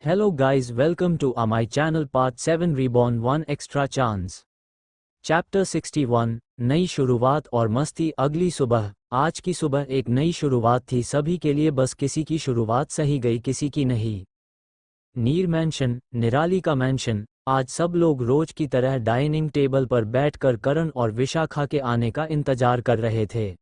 Hello guys, welcome to my channel part 7 Reborn 1 Extra Chance. Chapter 61 नई शुरुआत और मस्ती। अगली सुबह। आज की सुबह एक नई शुरुआत थी सभी के लिए, बस किसी की शुरुआत सही गई, किसी की नहीं। नीर मैंशन, निराली का मैंशन। आज सब लोग रोज की तरह डाइनिंग टेबल पर बैठकर करण और विशाखा के आने का इंतजार कर रहे थे।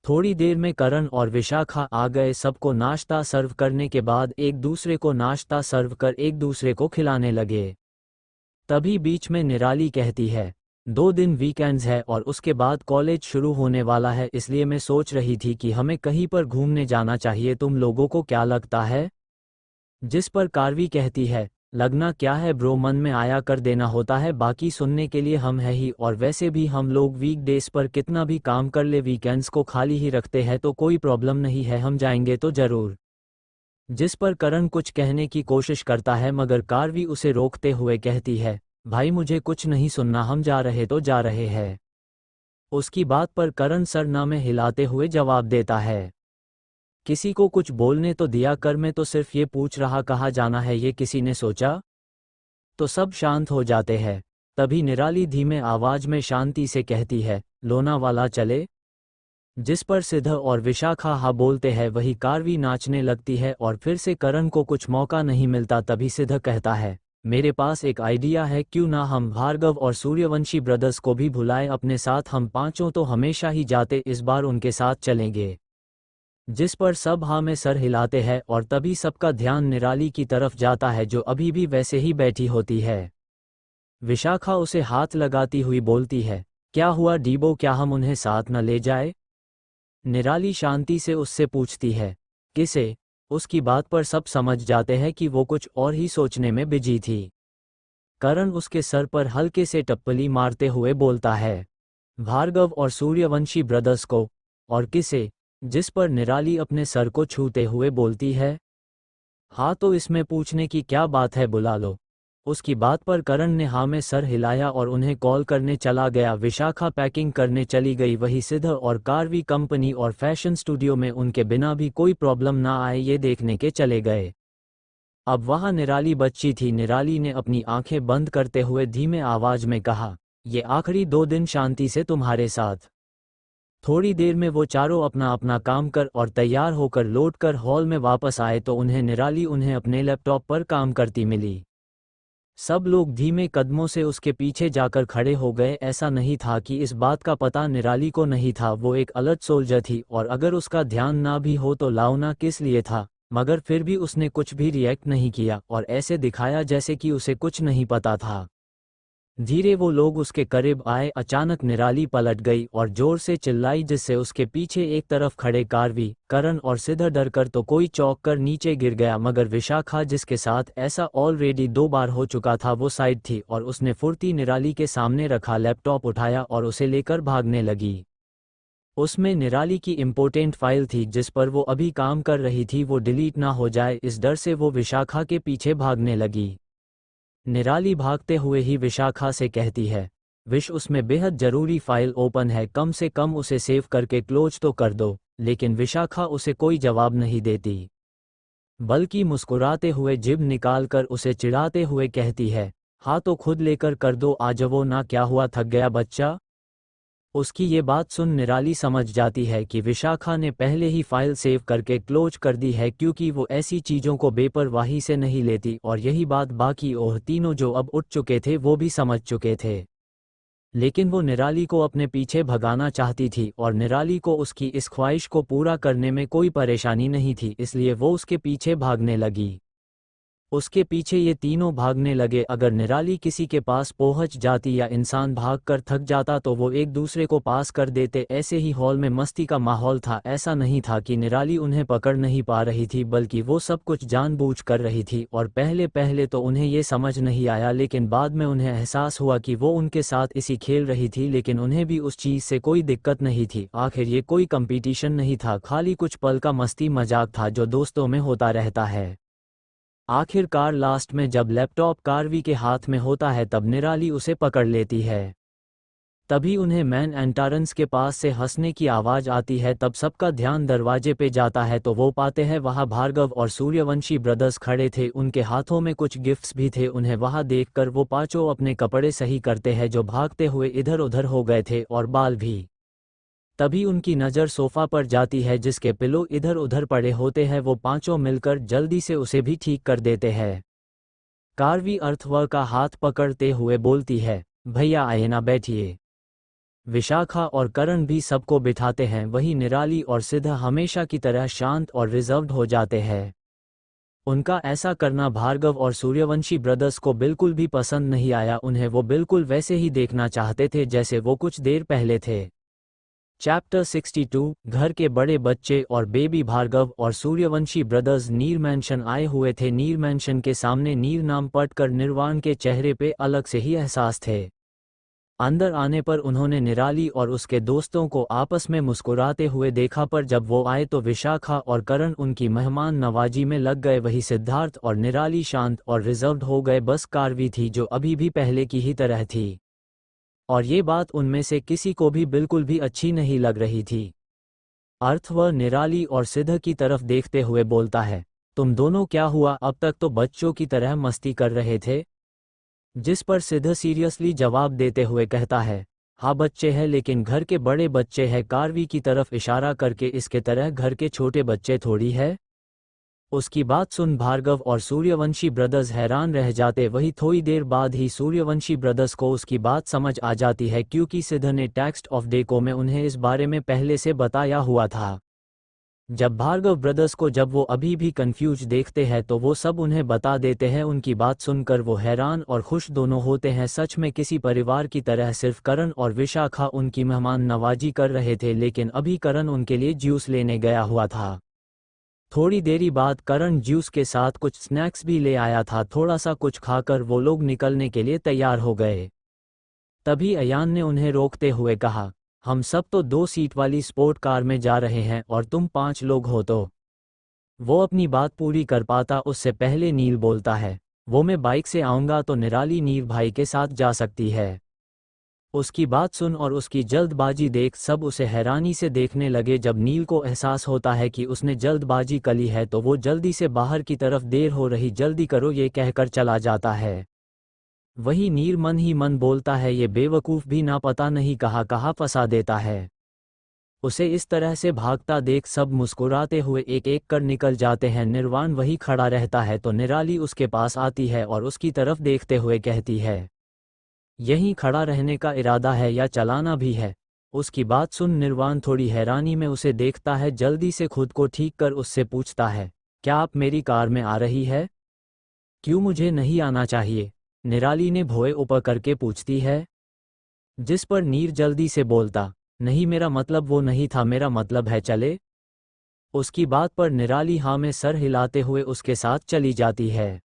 थोड़ी देर में करण और विशाखा आ गए। सबको नाश्ता सर्व करने के बाद एक दूसरे को नाश्ता सर्व कर एक दूसरे को खिलाने लगे। तभी बीच में निराली कहती है, 2 दिन वीकेंड्स है और उसके बाद कॉलेज शुरू होने वाला है, इसलिए मैं सोच रही थी कि हमें कहीं पर घूमने जाना चाहिए, तुम लोगों को क्या लगता है? जिस पर कार्वी कहती है, लगना क्या है ब्रो, मन में आया कर देना होता है, बाकी सुनने के लिए हम है ही, और वैसे भी हम लोग वीकडेज पर कितना भी काम कर ले वीकेंड्स को खाली ही रखते हैं, तो कोई प्रॉब्लम नहीं है, हम जाएंगे तो जरूर। जिस पर करण कुछ कहने की कोशिश करता है मगर कार्वी उसे रोकते हुए कहती है, भाई मुझे कुछ नहीं सुनना, हम जा रहे तो जा रहे हैं। उसकी बात पर करण सरना में हिलाते हुए जवाब देता है, किसी को कुछ बोलने तो दिया कर, मैं तो सिर्फ ये पूछ रहा कहाँ जाना है, ये किसी ने सोचा? तो सब शांत हो जाते हैं। तभी निराली धीमे आवाज में शांति से कहती है, लोनावाला चले? जिस पर सिद्ध और विशाखा हाँ बोलते हैं। वही कार्वी नाचने लगती है और फिर से करण को कुछ मौका नहीं मिलता। तभी सिद्ध कहता है, मेरे पास एक आइडिया है, क्यों ना हम भार्गव और सूर्यवंशी ब्रदर्स को भी बुलाएं अपने साथ, हम पांचों तो हमेशा ही जाते, इस बार उनके साथ चलेंगे। जिस पर सब हाँ में सर हिलाते हैं और तभी सबका ध्यान निराली की तरफ जाता है जो अभी भी वैसे ही बैठी होती है। विशाखा उसे हाथ लगाती हुई बोलती है, क्या हुआ डीबो, क्या हम उन्हें साथ न ले जाए? निराली शांति से उससे पूछती है, किसे? उसकी बात पर सब समझ जाते हैं कि वो कुछ और ही सोचने में बिजी थी। करण उसके सर पर हल्के से टप्पली मारते हुए बोलता है, भार्गव और सूर्यवंशी ब्रदर्स को। और किसे? जिस पर निराली अपने सर को छूते हुए बोलती है, हाँ तो इसमें पूछने की क्या बात है, बुला लो। उसकी बात पर करण ने हाँ में सर हिलाया और उन्हें कॉल करने चला गया। विशाखा पैकिंग करने चली गई। वही सिद्ध और कार्वी कंपनी और फैशन स्टूडियो में उनके बिना भी कोई प्रॉब्लम ना आए ये देखने के चले गए। अब वहाँ निराली बच्ची थी। निराली ने अपनी आंखें बंद करते हुए धीमे आवाज में कहा, ये आखिरी 2 दिन शांति से तुम्हारे साथ। थोड़ी देर में वो चारों अपना अपना काम कर और तैयार होकर लौट कर हॉल में वापस आए तो निराली उन्हें अपने लैपटॉप पर काम करती मिली। सब लोग धीमे कदमों से उसके पीछे जाकर खड़े हो गए। ऐसा नहीं था कि इस बात का पता निराली को नहीं था, वो एक अलर्ट सोल्जर थी और अगर उसका ध्यान ना भी हो तो लाउना किस लिए था, मगर फिर भी उसने कुछ भी रिएक्ट नहीं किया और ऐसे दिखाया जैसे कि उसे कुछ नहीं पता था। धीरे वो लोग उसके करीब आए। अचानक निराली पलट गई और जोर से चिल्लाई, जिससे उसके पीछे एक तरफ खड़े कार्वी, करण और सिद्ध डर कर तो कोई चौंक कर नीचे गिर गया, मगर विशाखा जिसके साथ ऐसा ऑलरेडी 2 बार हो चुका था वो साइड थी और उसने फुर्ती निराली के सामने रखा लैपटॉप उठाया और उसे लेकर भागने लगी। उसमें निराली की इम्पोर्टेंट फाइल थी जिस पर वो अभी काम कर रही थी, वो डिलीट ना हो जाए इस डर से वो विशाखा के पीछे भागने लगी। निराली भागते हुए ही विशाखा से कहती है, विश उसमें बेहद जरूरी फाइल ओपन है, कम से कम उसे सेव करके क्लोज तो कर दो। लेकिन विशाखा उसे कोई जवाब नहीं देती, बल्कि मुस्कुराते हुए जिभ निकालकर उसे चिढ़ाते हुए कहती है, हाँ तो खुद लेकर कर दो, आज वो ना, क्या हुआ, थक गया बच्चा? उसकी ये बात सुन निराली समझ जाती है कि विशाखा ने पहले ही फाइल सेव करके क्लोज कर दी है, क्योंकि वो ऐसी चीज़ों को बेपरवाही से नहीं लेती और यही बात बाकी और तीनों जो अब उठ चुके थे वो भी समझ चुके थे। लेकिन वो निराली को अपने पीछे भगाना चाहती थी और निराली को उसकी इस ख्वाहिश को पूरा करने में कोई परेशानी नहीं थी, इसलिए वो उसके पीछे भागने लगी। उसके पीछे ये तीनों भागने लगे। अगर निराली किसी के पास पहुंच जाती या इंसान भागकर थक जाता तो वो एक दूसरे को पास कर देते। ऐसे ही हॉल में मस्ती का माहौल था। ऐसा नहीं था कि निराली उन्हें पकड़ नहीं पा रही थी, बल्कि वो सब कुछ जानबूझ कर रही थी और पहले पहले तो उन्हें ये समझ नहीं आया, लेकिन बाद में उन्हें एहसास हुआ कि वो उनके साथ इसी खेल रही थी। लेकिन उन्हें भी उस चीज़ से कोई दिक्कत नहीं थी। आखिर ये कोई कंपटीशन नहीं था, खाली कुछ पल का मस्ती मजाक था जो दोस्तों में होता रहता है। आखिरकार लास्ट में जब लैपटॉप कार्वी के हाथ में होता है तब निराली उसे पकड़ लेती है। तभी उन्हें मैन एंटारेंस के पास से हंसने की आवाज़ आती है। तब सबका ध्यान दरवाजे पे जाता है तो वो पाते हैं वहाँ भार्गव और सूर्यवंशी ब्रदर्स खड़े थे। उनके हाथों में कुछ गिफ्ट्स भी थे। उन्हें वहाँ देखकर वो पांचों अपने कपड़े सही करते हैं जो भागते हुए इधर उधर हो गए थे, और बाल भी। तभी उनकी नज़र सोफ़ा पर जाती है जिसके पिलो इधर उधर पड़े होते हैं। वो पांचों मिलकर जल्दी से उसे भी ठीक कर देते हैं। कार्वी अर्थवर का हाथ पकड़ते हुए बोलती है, भैया आए ना, बैठिए। विशाखा और करण भी सबको बिठाते हैं। वही निराली और सिद्ध हमेशा की तरह शांत और रिजर्व्ड हो जाते हैं। उनका ऐसा करना भार्गव और सूर्यवंशी ब्रदर्स को बिल्कुल भी पसंद नहीं आया। उन्हें वो बिल्कुल वैसे ही देखना चाहते थे जैसे वो कुछ देर पहले थे। चैप्टर 62 घर के बड़े बच्चे और बेबी। भार्गव और सूर्यवंशी ब्रदर्स नीर मैंशन आए हुए थे। नीर मैंशन के सामने नीर नाम पढ़कर निर्वाण के चेहरे पे अलग से ही एहसास थे। अंदर आने पर उन्होंने निराली और उसके दोस्तों को आपस में मुस्कुराते हुए देखा, पर जब वो आए तो विशाखा और करण उनकी मेहमान नवाजी में लग गए। वही सिद्धार्थ और निराली शांत और रिजर्व्ड हो गए। बस कार्वी थी जो अभी भी पहले की ही तरह थी, और ये बात उनमें से किसी को भी बिल्कुल भी अच्छी नहीं लग रही थी। अर्थवर निराली और सिद्ध की तरफ देखते हुए बोलता है, तुम दोनों क्या हुआ? अब तक तो बच्चों की तरह मस्ती कर रहे थे। जिस पर सिद्ध सीरियसली जवाब देते हुए कहता है, हाँ बच्चे हैं, लेकिन घर के बड़े बच्चे हैं। कार्वी की तरफ इशारा करके, इसके तरह घर के छोटे बच्चे थोड़ी है। उसकी बात सुन भार्गव और सूर्यवंशी ब्रदर्स हैरान रह जाते। वही थोड़ी देर बाद ही सूर्यवंशी ब्रदर्स को उसकी बात समझ आ जाती है, क्योंकि सिद्ध ने टेक्स्ट ऑफ डेको में उन्हें इस बारे में पहले से बताया हुआ था। जब भार्गव ब्रदर्स को जब वो अभी भी कंफ्यूज देखते हैं तो वो सब उन्हें बता देते हैं। उनकी बात सुनकर वो हैरान और खुश दोनों होते हैं। सच में किसी परिवार की तरह सिर्फ करण और विशाखा उनकी मेहमान नवाजी कर रहे थे, लेकिन अभी करण उनके लिए जूस लेने गया हुआ था। थोड़ी देरी बाद करण जूस के साथ कुछ स्नैक्स भी ले आया था। थोड़ा सा कुछ खाकर वो लोग निकलने के लिए तैयार हो गए। तभी अयान ने उन्हें रोकते हुए कहा, हम सब तो 2 सीट वाली स्पोर्ट कार में जा रहे हैं और तुम 5 लोग हो। तो वो अपनी बात पूरी कर पाता उससे पहले नील बोलता है, वो मैं बाइक से आऊँगा तो निराली नीर भाई के साथ जा सकती है। उसकी बात सुन और उसकी जल्दबाजी देख सब उसे हैरानी से देखने लगे। जब नील को एहसास होता है कि उसने जल्दबाजी करी है तो वो जल्दी से बाहर की तरफ, देर हो रही, जल्दी करो, ये कहकर चला जाता है। वही नीर मन ही मन बोलता है, ये बेवकूफ़ भी ना पता नहीं कहाँ फंसा देता है। उसे इस तरह से भागता देख सब मुस्कुराते हुए एक एक कर निकल जाते हैं। निर्वाण वही खड़ा रहता है तो निराली उसके पास आती है और उसकी तरफ देखते हुए कहती है, यहीं खड़ा रहने का इरादा है या चलाना भी है? उसकी बात सुन निर्वाण थोड़ी हैरानी में उसे देखता है। जल्दी से खुद को ठीक कर उससे पूछता है, क्या आप मेरी कार में आ रही है? क्यों मुझे नहीं आना चाहिए? निराली ने भोए ऊपर करके पूछती है। जिस पर नीर जल्दी से बोलता, नहीं मेरा मतलब वो नहीं था, मेरा मतलब है चले। उसकी बात पर निराली हाँ में सर हिलाते हुए उसके साथ चली जाती है।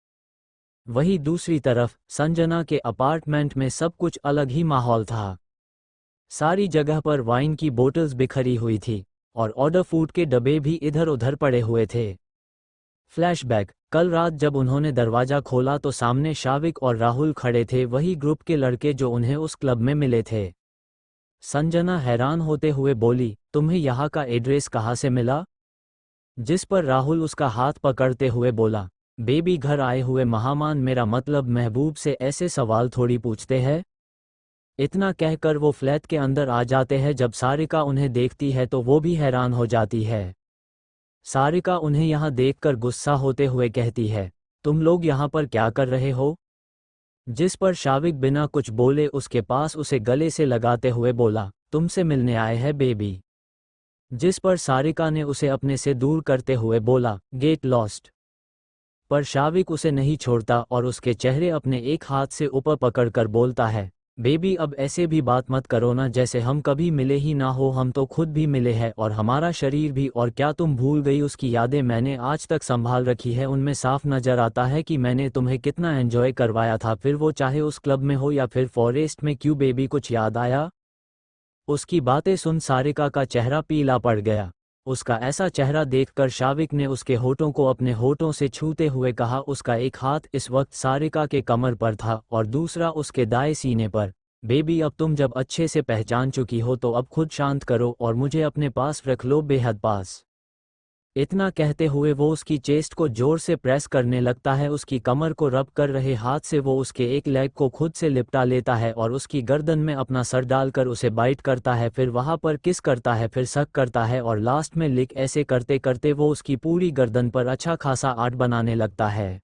वहीं दूसरी तरफ संजना के अपार्टमेंट में सब कुछ अलग ही माहौल था। सारी जगह पर वाइन की बोतल्स बिखरी हुई थी और ऑर्डर फूड के डब्बे भी इधर उधर पड़े हुए थे। फ्लैशबैक, कल रात जब उन्होंने दरवाज़ा खोला तो सामने शाविक और राहुल खड़े थे, वही ग्रुप के लड़के जो उन्हें उस क्लब में मिले थे। संजना हैरान होते हुए बोली, तुम्हें यहाँ का एड्रेस कहाँ से मिला? जिस पर राहुल उसका हाथ पकड़ते हुए बोला, बेबी घर आए हुए महामान, मेरा मतलब महबूब से ऐसे सवाल थोड़ी पूछते हैं। इतना कहकर वो फ्लैट के अंदर आ जाते हैं। जब सारिका उन्हें देखती है तो वो भी हैरान हो जाती है। सारिका उन्हें यहाँ देखकर गुस्सा होते हुए कहती है, तुम लोग यहाँ पर क्या कर रहे हो? जिस पर शाविक बिना कुछ बोले उसके पास उसे गले से लगाते हुए बोला, तुमसे मिलने आए हैं बेबी। जिस पर सारिका ने उसे अपने से दूर करते हुए बोला, गेट लॉस्ट। पर शाविक उसे नहीं छोड़ता और उसके चेहरे अपने एक हाथ से ऊपर पकड़कर बोलता है, बेबी अब ऐसे भी बात मत करो ना जैसे हम कभी मिले ही ना हो। हम तो खुद भी मिले हैं और हमारा शरीर भी, और क्या तुम भूल गई? उसकी यादें मैंने आज तक संभाल रखी है, उनमें साफ नजर आता है कि मैंने तुम्हें कितना एंजॉय करवाया था, फिर वो चाहे उस क्लब में हो या फिर फॉरेस्ट में। क्यों बेबी, कुछ याद आया? उसकी बातें सुन सारिका का चेहरा पीला पड़ गया। उसका ऐसा चेहरा देखकर शाविक ने उसके होठों को अपने होठों से छूते हुए कहा। उसका एक हाथ इस वक्त सारिका के कमर पर था और दूसरा उसके दाएं सीने पर। बेबी अब तुम जब अच्छे से पहचान चुकी हो तो अब खुद शांत करो और मुझे अपने पास रख लो, बेहद पास। इतना कहते हुए वो उसकी चेस्ट को जोर से प्रेस करने लगता है, उसकी कमर को रब कर रहे हाथ से वो उसके एक लेग को खुद से लिपटा लेता है और उसकी गर्दन में अपना सर डालकर उसे बाइट करता है, फिर वहाँ पर किस करता है, फिर सक करता है और लास्ट में लिक। ऐसे करते करते वो उसकी पूरी गर्दन पर अच्छा खासा आर्ट बनाने लगता है।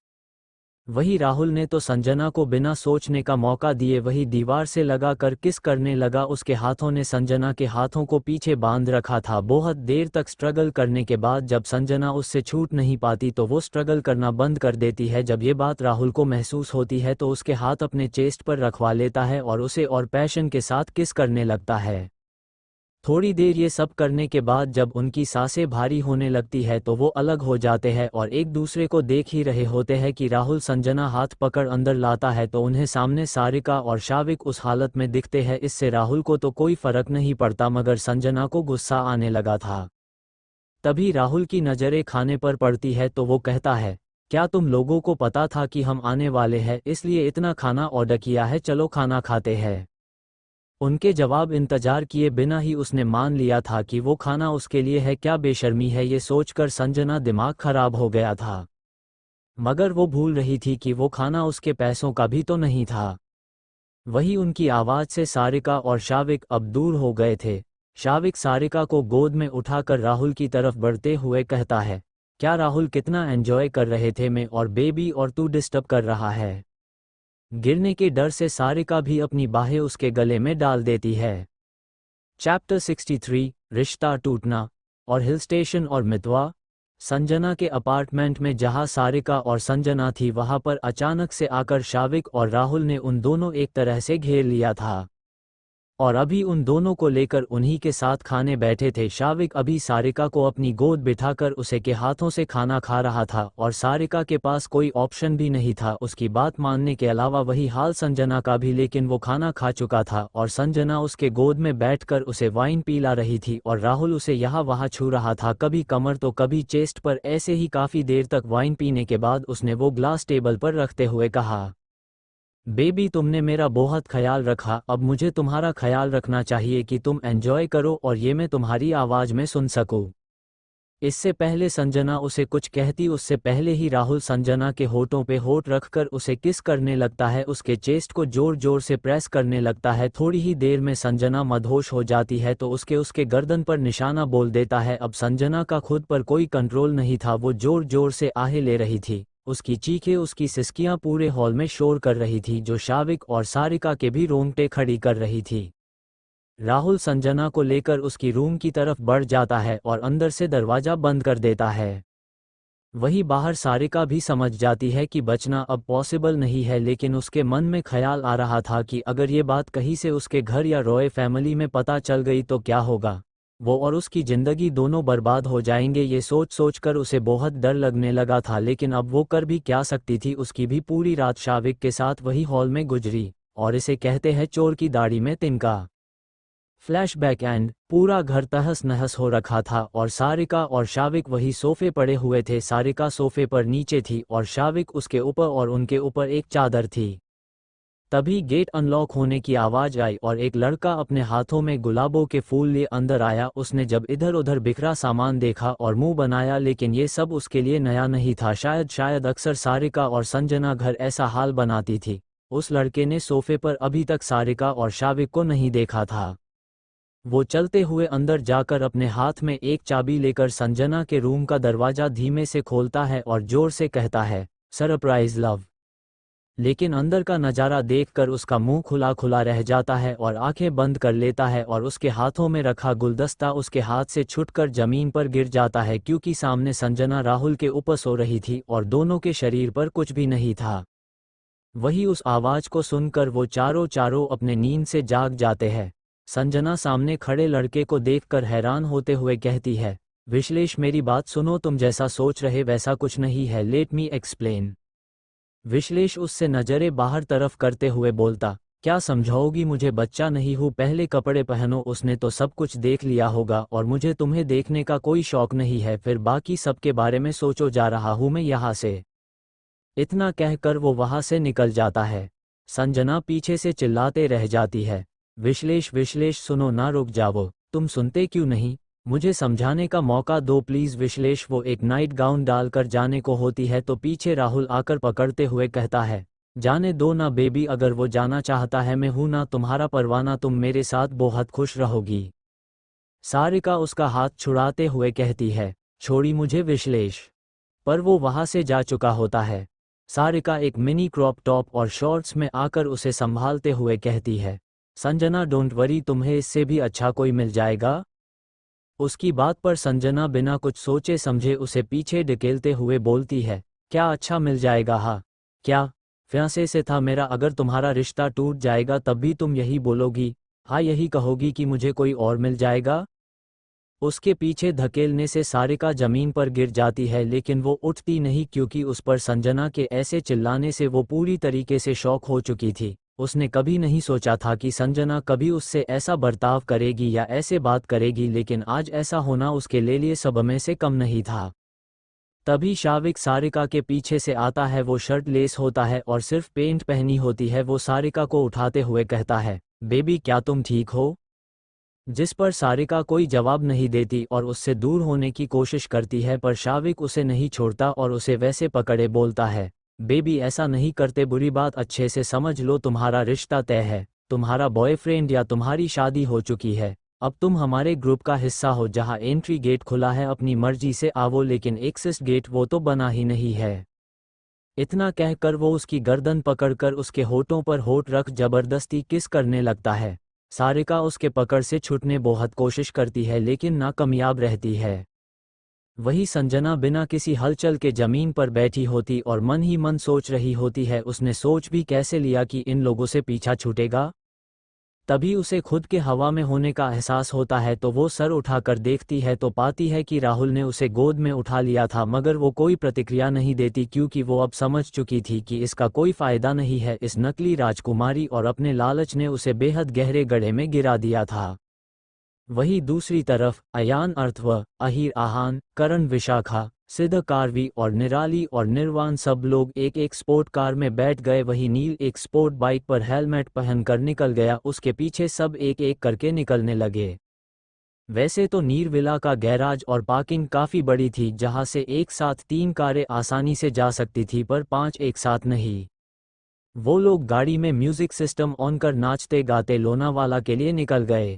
वही राहुल ने तो संजना को बिना सोचने का मौका दिए वही दीवार से लगा कर किस करने लगा। उसके हाथों ने संजना के हाथों को पीछे बांध रखा था। बहुत देर तक स्ट्रगल करने के बाद जब संजना उससे छूट नहीं पाती तो वो स्ट्रगल करना बंद कर देती है। जब ये बात राहुल को महसूस होती है तो उसके हाथ अपने चेस्ट पर रखवा लेता है और उसे और पैशन के साथ किस करने लगता है। थोड़ी देर ये सब करने के बाद जब उनकी सांसें भारी होने लगती है तो वो अलग हो जाते हैं और एक दूसरे को देख ही रहे होते हैं कि राहुल संजना हाथ पकड़ अंदर लाता है तो उन्हें सामने सारिका और शाविक उस हालत में दिखते हैं। इससे राहुल को तो कोई फर्क नहीं पड़ता मगर संजना को गुस्सा आने लगा था। तभी राहुल की नज़रें खाने पर पड़ती है तो वो कहता है, क्या तुम लोगों को पता था कि हम आने वाले हैं इसलिए इतना खाना ऑर्डर किया है, चलो खाना खाते हैं। उनके जवाब इंतजार किए बिना ही उसने मान लिया था कि वो खाना उसके लिए है। क्या बेशर्मी है, ये सोचकर संजना दिमाग खराब हो गया था। मगर वो भूल रही थी कि वो खाना उसके पैसों का भी तो नहीं था। वही उनकी आवाज़ से सारिका और शाविक अब दूर हो गए थे। शाविक सारिका को गोद में उठाकर राहुल की तरफ बढ़ते हुए कहता है, क्या राहुल कितना एंजॉय कर रहे थे मैं और बेबी, और तू डिस्टर्ब कर रहा है। गिरने के डर से सारिका भी अपनी बाहें उसके गले में डाल देती है। चैप्टर 63 रिश्ता टूटना और हिल स्टेशन और मितवा। संजना के अपार्टमेंट में जहां सारिका और संजना थी वहां पर अचानक से आकर शाविक और राहुल ने उन दोनों एक तरह से घेर लिया था और अभी उन दोनों को लेकर उन्हीं के साथ खाने बैठे थे। शाविक अभी सारिका को अपनी गोद बिठाकर उसे के हाथों से खाना खा रहा था और सारिका के पास कोई ऑप्शन भी नहीं था उसकी बात मानने के अलावा। वही हाल संजना का भी, लेकिन वो खाना खा चुका था और संजना उसके गोद में बैठकर उसे वाइन पिला रही थी और राहुल उसे यहाँ वहाँ छू रहा था, कभी कमर तो कभी चेस्ट पर। ऐसे ही काफ़ी देर तक वाइन पीने के बाद उसने वो ग्लास टेबल पर रखते हुए कहा, बेबी तुमने मेरा बहुत ख्याल रखा, अब मुझे तुम्हारा ख्याल रखना चाहिए कि तुम एंजॉय करो और ये मैं तुम्हारी आवाज़ में सुन सकूं। इससे पहले संजना उसे कुछ कहती उससे पहले ही राहुल संजना के होठों पे होठ रखकर उसे किस करने लगता है, उसके चेस्ट को जोर जोर से प्रेस करने लगता है। थोड़ी ही देर में संजना मदहोश हो जाती है तो उसके गर्दन पर निशाना बोल देता है। अब संजना का खुद पर कोई कंट्रोल नहीं था, वो जोर जोर से आहें ले रही थी। उसकी चीखें, उसकी सिसकियां पूरे हॉल में शोर कर रही थी जो शाविक और सारिका के भी रोंगटे खड़ी कर रही थी। राहुल संजना को लेकर उसकी रूम की तरफ बढ़ जाता है और अंदर से दरवाज़ा बंद कर देता है। वही बाहर सारिका भी समझ जाती है कि बचना अब पॉसिबल नहीं है, लेकिन उसके मन में ख्याल आ रहा था कि अगर ये बात कहीं से उसके घर या रॉय फैमिली में पता चल गई तो क्या होगा, वो और उसकी ज़िंदगी दोनों बर्बाद हो जाएंगे। ये सोच सोच कर उसे बहुत डर लगने लगा था, लेकिन अब वो कर भी क्या सकती थी। उसकी भी पूरी रात शाविक के साथ वही हॉल में गुजरी और इसे कहते हैं चोर की दाढ़ी में तिनका। फ्लैशबैक एंड पूरा घर तहस नहस हो रखा था और सारिका और शाविक वही सोफे पड़े हुए थे। सारिका सोफे पर नीचे थी और शाविक उसके ऊपर और उनके ऊपर एक चादर थी। तभी गेट अनलॉक होने की आवाज़ आई और एक लड़का अपने हाथों में गुलाबों के फूल लिए अंदर आया। उसने जब इधर उधर बिखरा सामान देखा और मुंह बनाया, लेकिन ये सब उसके लिए नया नहीं था। शायद अक्सर सारिका और संजना घर ऐसा हाल बनाती थी। उस लड़के ने सोफे पर अभी तक सारिका और शाविक को नहीं देखा था। वो चलते हुए अंदर जाकर अपने हाथ में एक चाबी लेकर संजना के रूम का दरवाज़ा धीमे से खोलता है और जोर से कहता है, सरप्राइज लव। लेकिन अंदर का नज़ारा देखकर उसका मुंह खुला खुला रह जाता है और आंखें बंद कर लेता है और उसके हाथों में रखा गुलदस्ता उसके हाथ से छूटकर ज़मीन पर गिर जाता है, क्योंकि सामने संजना राहुल के ऊपर सो रही थी और दोनों के शरीर पर कुछ भी नहीं था। वही उस आवाज़ को सुनकर वो चारों अपने नींद से जाग जाते हैं। संजना सामने खड़े लड़के को देखकर हैरान होते हुए कहती है, विश्लेष मेरी बात सुनो, तुम जैसा सोच रहे वैसा कुछ नहीं है, लेट मी एक्सप्लेन। विश्लेष उससे नज़रें बाहर तरफ करते हुए बोलता, क्या समझाओगी मुझे, बच्चा नहीं हूँ, पहले कपड़े पहनो। उसने तो सब कुछ देख लिया होगा और मुझे तुम्हें देखने का कोई शौक नहीं है, फिर बाकी सबके बारे में सोचो, जा रहा हूँ मैं यहाँ से। इतना कहकर वो वहाँ से निकल जाता है। संजना पीछे से चिल्लाते रह जाती है। विश्लेष विश्लेष सुनो ना, रुक जाओ, तुम सुनते क्यों नहीं? मुझे समझाने का मौका दो प्लीज़ विश्लेष। वो एक नाइट गाउन डालकर जाने को होती है तो पीछे राहुल आकर पकड़ते हुए कहता है, जाने दो ना बेबी, अगर वो जाना चाहता है मैं हूं ना तुम्हारा परवाना, तुम मेरे साथ बहुत खुश रहोगी। सारिका उसका हाथ छुड़ाते हुए कहती है, छोड़ी मुझे विश्लेष। पर वो वहां से जा चुका होता है। सारिका एक मिनी क्रॉप टॉप और शॉर्ट्स में आकर उसे संभालते हुए कहती है, संजना डोंट वरी, तुम्हें इससे भी अच्छा कोई मिल जाएगा। उसकी बात पर संजना बिना कुछ सोचे समझे उसे पीछे ढकेलते हुए बोलती है, क्या अच्छा मिल जाएगा? हाँ क्या? फियांसे से था मेरा, अगर तुम्हारा रिश्ता टूट जाएगा तब भी तुम यही बोलोगी? हाँ यही कहोगी कि मुझे कोई और मिल जाएगा? उसके पीछे धकेलने से सारिका जमीन पर गिर जाती है लेकिन वो उठती नहीं क्योंकि उस पर संजना के ऐसे चिल्लाने से वो पूरी तरीके से शॉक हो चुकी थी। उसने कभी नहीं सोचा था कि संजना कभी उससे ऐसा बर्ताव करेगी या ऐसे बात करेगी, लेकिन आज ऐसा होना उसके लिए सबमें से कम नहीं था। तभी शाविक सारिका के पीछे से आता है। वो शर्ट लेस होता है और सिर्फ पेंट पहनी होती है। वो सारिका को उठाते हुए कहता है, बेबी क्या तुम ठीक हो? जिस पर सारिका कोई जवाब नहीं देती और उससे दूर होने की कोशिश करती है, पर शाविक उसे नहीं छोड़ता और उसे वैसे पकड़े बोलता है, बेबी ऐसा नहीं करते, बुरी बात अच्छे से समझ लो, तुम्हारा रिश्ता तय है, तुम्हारा बॉयफ्रेंड या तुम्हारी शादी हो चुकी है, अब तुम हमारे ग्रुप का हिस्सा हो। जहां एंट्री गेट खुला है अपनी मर्जी से आवो, लेकिन एक्सिस गेट वो तो बना ही नहीं है। इतना कहकर वो उसकी गर्दन पकड़कर उसके होठों पर होठ रख जबरदस्ती किस करने लगता है। सारिका उसके पकड़ से छूटने बहुत कोशिश करती है लेकिन नाकामयाब रहती है। वही संजना बिना किसी हलचल के जमीन पर बैठी होती और मन ही मन सोच रही होती है, उसने सोच भी कैसे लिया कि इन लोगों से पीछा छूटेगा। तभी उसे खुद के हवा में होने का एहसास होता है तो वो सर उठाकर देखती है तो पाती है कि राहुल ने उसे गोद में उठा लिया था, मगर वो कोई प्रतिक्रिया नहीं देती क्योंकि वो अब समझ चुकी थी कि इसका कोई फायदा नहीं है। इस नकली राजकुमारी और अपने लालच ने उसे बेहद गहरे गड्ढे में गिरा दिया था। वहीं दूसरी तरफ अयान, अर्थव, अहीर, आहान, करण, विशाखा, सिद्ध, कार्वी और निराली और निर्वाण सब लोग एक एक स्पोर्ट कार में बैठ गए। वही नील एक स्पोर्ट बाइक पर हेलमेट पहनकर निकल गया। उसके पीछे सब एक एक करके निकलने लगे। वैसे तो नीरविला का गैराज और पार्किंग काफ़ी बड़ी थी जहां से एक साथ 3 कारें आसानी से जा सकती थी, पर 5 एक साथ नहीं। वो लोग गाड़ी में म्यूजिक सिस्टम ऑन कर नाचते गाते लोनावाला के लिए निकल गए।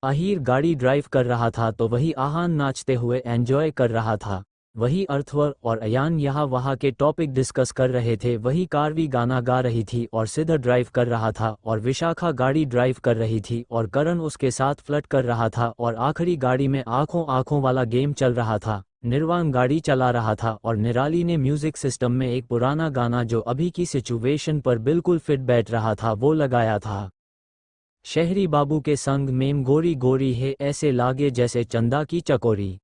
अहीर गाड़ी ड्राइव कर रहा था तो वही आहान नाचते हुए एंजॉय कर रहा था। वही अर्थवर और अयान यहाँ वहाँ के टॉपिक डिस्कस कर रहे थे। वही कार्वी गाना गा रही थी और सिद्ध ड्राइव कर रहा था और विशाखा गाड़ी ड्राइव कर रही थी और करण उसके साथ फ्लर्ट कर रहा था और आखिरी गाड़ी में आंखों आंखों वाला गेम चल रहा था। निर्वाण गाड़ी चला रहा था और निराली ने म्यूजिक सिस्टम में एक पुराना गाना जो अभी की सिचुएशन पर बिल्कुल फिट बैठ रहा था वो लगाया था। शहरी बाबू के संग मेम गोरी गोरी है, ऐसे लागे जैसे चंदा की चकोरी।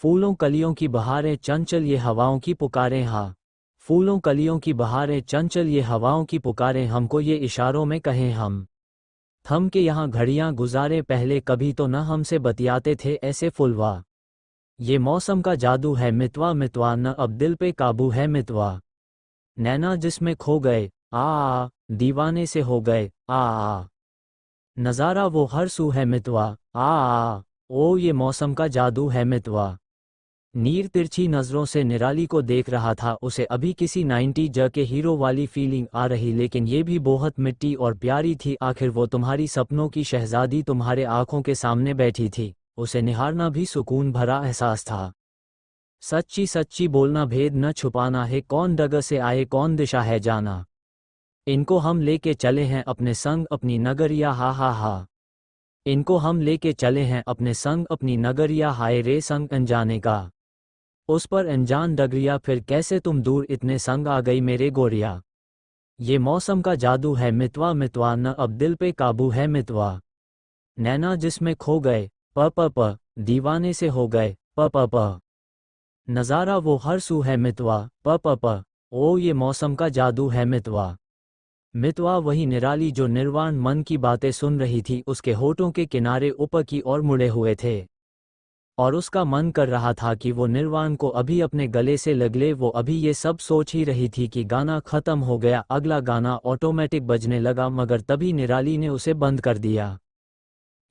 फूलों कलियों की बहारें चंचल ये हवाओं की पुकारें, हाँ फूलों कलियों की बहारें चंचल ये हवाओं की पुकारें, हमको ये इशारों में कहें हम थम के यहाँ घड़ियाँ गुजारे, पहले कभी तो न हमसे बतियाते थे ऐसे फुलवा। ये मौसम का जादू है मितवा मितवा, न अब दिल पे काबू है मितवा। नैना जिसमें खो गए आ दीवाने से हो गए आ नज़ारा वो हर सू है मितवा आ ओ ये मौसम का जादू है मितवा। नीर तिरछी नज़रों से निराली को देख रहा था। उसे अभी किसी 90 ज के हीरो वाली फीलिंग आ रही, लेकिन ये भी बहुत मिट्टी और प्यारी थी। आखिर वो तुम्हारी सपनों की शहजादी तुम्हारे आंखों के सामने बैठी थी। उसे निहारना भी सुकून भरा एहसास था। सच्ची सच्ची बोलना, भेद न छुपाना है, कौन डगर से आए कौन दिशा है जाना। इनको हम लेके चले हैं अपने संग अपनी नगरिया, हा हा हा। इनको हम लेके चले हैं अपने संग अपनी नगरिया, हाय रे संग अनजाने का। उस पर अनजान डगरिया, फिर कैसे तुम दूर इतने संग आ गई मेरे गोरिया। ये मौसम का जादू है मितवा मितवा, न अब दिल पे काबू है मितवा। नैना जिसमें खो गए प प प दीवाने से हो गए प प प नज़ारा वो हर सू है मितवा प प प ओ ये मौसम का जादू है मितवा। मितवा वही निराली जो निर्वाण मन की बातें सुन रही थी। उसके होठों के किनारे ऊपर की ओर मुड़े हुए थे और उसका मन कर रहा था कि वो निर्वाण को अभी अपने गले से लग ले। वो अभी ये सब सोच ही रही थी कि गाना ख़त्म हो गया। अगला गाना ऑटोमेटिक बजने लगा, मगर तभी निराली ने उसे बंद कर दिया।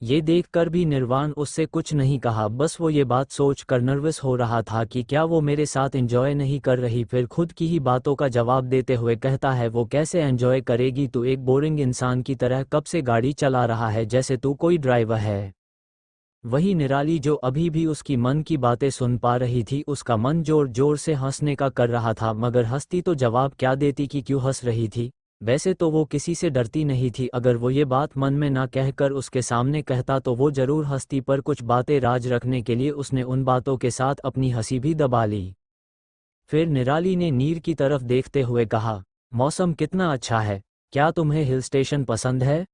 ये देखकर भी निर्वाण उससे कुछ नहीं कहा, बस वो ये बात सोच कर नर्वस हो रहा था कि क्या वो मेरे साथ एंजॉय नहीं कर रही। फिर खुद की ही बातों का जवाब देते हुए कहता है, वो कैसे एंजॉय करेगी, तू एक बोरिंग इंसान की तरह कब से गाड़ी चला रहा है जैसे तू कोई ड्राइवर है। वही निराली जो अभी भी उसकी मन की बातें सुन पा रही थी, उसका मन जोर जोर से हंसने का कर रहा था, मगर हंसती तो जवाब क्या देती कि क्यों हंस रही थी। वैसे तो वो किसी से डरती नहीं थी, अगर वो ये बात मन में ना कहकर उसके सामने कहता तो वो जरूर हंसती, पर कुछ बातें राज रखने के लिए उसने उन बातों के साथ अपनी हंसी भी दबा ली। फिर निराली ने नीर की तरफ देखते हुए कहा, मौसम कितना अच्छा है, क्या तुम्हें हिल स्टेशन पसंद है?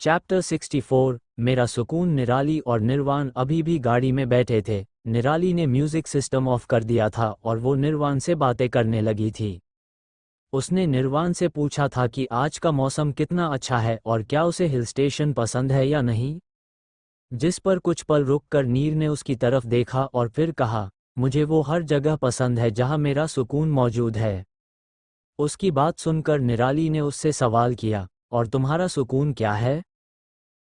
चैप्टर 64 मेरा सुकून। निराली और निर्वाण अभी भी गाड़ी में बैठे थे। निराली ने म्यूजिक सिस्टम ऑफ कर दिया था और वो निर्वाण से बातें करने लगी थी। उसने निर्वाण से पूछा था कि आज का मौसम कितना अच्छा है और क्या उसे हिल स्टेशन पसंद है या नहीं। जिस पर कुछ पल रुककर नीर ने उसकी तरफ देखा और फिर कहा, मुझे वो हर जगह पसंद है जहां मेरा सुकून मौजूद है। उसकी बात सुनकर निराली ने उससे सवाल किया, और तुम्हारा सुकून क्या है?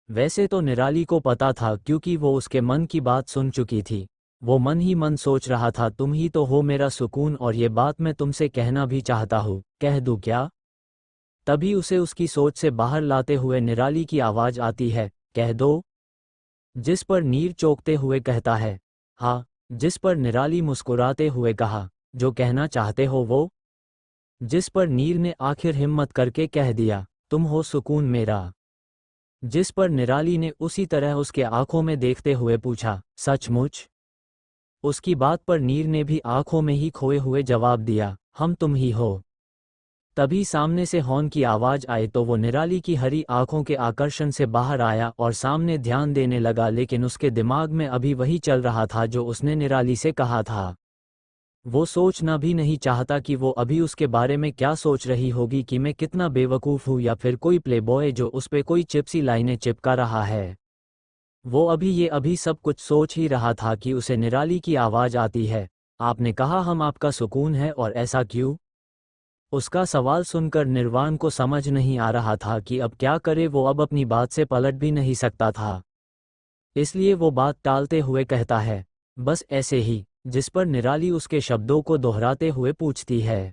वैसे तो निराली को पता था, क्योंकि वो उसके मन की बात सुन चुकी थी। वो मन ही मन सोच रहा था, तुम ही तो हो मेरा सुकून, और ये बात मैं तुमसे कहना भी चाहता हूँ, कह दूँ क्या? तभी उसे उसकी सोच से बाहर लाते हुए निराली की आवाज़ आती है, कह दो। जिस पर नीर चौंकते हुए कहता है, हाँ। जिस पर निराली मुस्कुराते हुए कहा, जो कहना चाहते हो वो। जिस पर नीर ने आखिर हिम्मत करके कह दिया, तुम हो सुकून मेरा। जिस पर निराली ने उसी तरह उसके आंखों में देखते हुए पूछा, सचमुच? उसकी बात पर नीर ने भी आंखों में ही खोए हुए जवाब दिया, हम तुम ही हो। तभी सामने से हॉर्न की आवाज आई तो वो निराली की हरी आंखों के आकर्षण से बाहर आया और सामने ध्यान देने लगा, लेकिन उसके दिमाग में अभी वही चल रहा था जो उसने निराली से कहा था। वो सोचना भी नहीं चाहता कि वो अभी उसके बारे में क्या सोच रही होगी, कि मैं कितना बेवकूफ़ हूँ या फिर कोई प्लेबॉय जो उस पे कोई चिप्सी लाइनें चिपका रहा है। वो अभी सब कुछ सोच ही रहा था कि उसे निराली की आवाज़ आती है, आपने कहा हम आपका सुकून है, और ऐसा क्यों? उसका सवाल सुनकर निर्वाण को समझ नहीं आ रहा था कि अब क्या करे। वो अब अपनी बात से पलट भी नहीं सकता था, इसलिए वो बात टालते हुए कहता है, बस ऐसे ही। जिस पर निराली उसके शब्दों को दोहराते हुए पूछती है,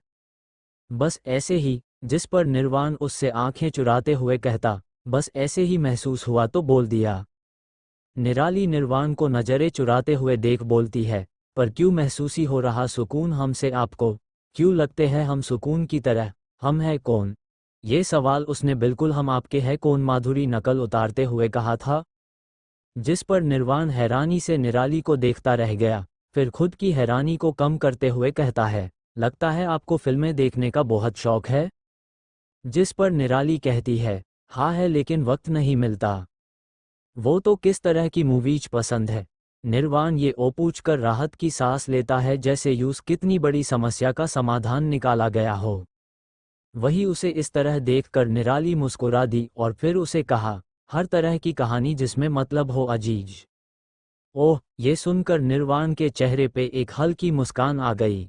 बस ऐसे ही। जिस पर निर्वाण उससे आंखें चुराते हुए कहता, बस ऐसे ही महसूस हुआ तो बोल दिया। निराली निर्वाण को नजरें चुराते हुए देख बोलती है, पर क्यों महसूसी हो रहा सुकून हमसे आपको? क्यों लगते हैं हम सुकून की तरह? हम है कौन? ये सवाल उसने बिल्कुल हम आपके है कौन माधुरी नकल उतारते हुए कहा था। जिस पर निर्वाण हैरानी से निराली को देखता रह गया, फिर खुद की हैरानी को कम करते हुए कहता है, लगता है आपको फिल्में देखने का बहुत शौक है। जिस पर निराली कहती है, हाँ है, लेकिन वक्त नहीं मिलता। वो तो किस तरह की मूवीज पसंद है? निर्वाण ये ओ पूछ कर राहत की सांस लेता है, जैसे यूं कितनी बड़ी समस्या का समाधान निकाला गया हो। वही उसे इस तरह देखकर निराली मुस्कुरा दी और फिर उसे कहा, हर तरह की कहानी जिसमें मतलब हो अजीज। ओह, ये सुनकर निर्वाण के चेहरे पे एक हल्की मुस्कान आ गई।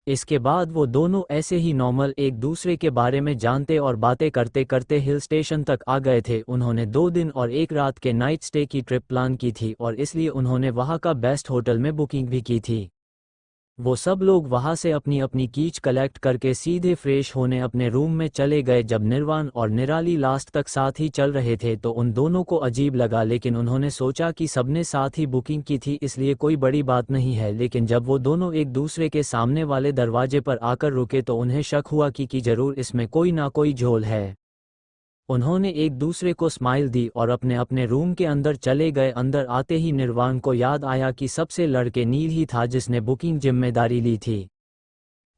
इसके बाद वो दोनों ऐसे ही नॉर्मल एक दूसरे के बारे में जानते और बातें करते करते हिल स्टेशन तक आ गए थे। उन्होंने 2 दिन और 1 रात के नाइट स्टे की ट्रिप प्लान की थी और इसलिए उन्होंने वहाँ का बेस्ट होटल में बुकिंग भी की थी। वो सब लोग वहाँ से अपनी अपनी कीच कलेक्ट करके सीधे फ्रेश होने अपने रूम में चले गए। जब निर्वाण और निराली लास्ट तक साथ ही चल रहे थे तो उन दोनों को अजीब लगा, लेकिन उन्होंने सोचा कि सबने साथ ही बुकिंग की थी इसलिए कोई बड़ी बात नहीं है। लेकिन जब वो दोनों एक दूसरे के सामने वाले दरवाजे पर आकर रुके तो उन्हें शक हुआ कि जरूर इसमें कोई ना कोई झोल है। उन्होंने एक दूसरे को स्माइल दी और अपने अपने रूम के अंदर चले गए। अंदर आते ही निर्वाण को याद आया कि सबसे लड़के नील ही था जिसने बुकिंग जिम्मेदारी ली थी।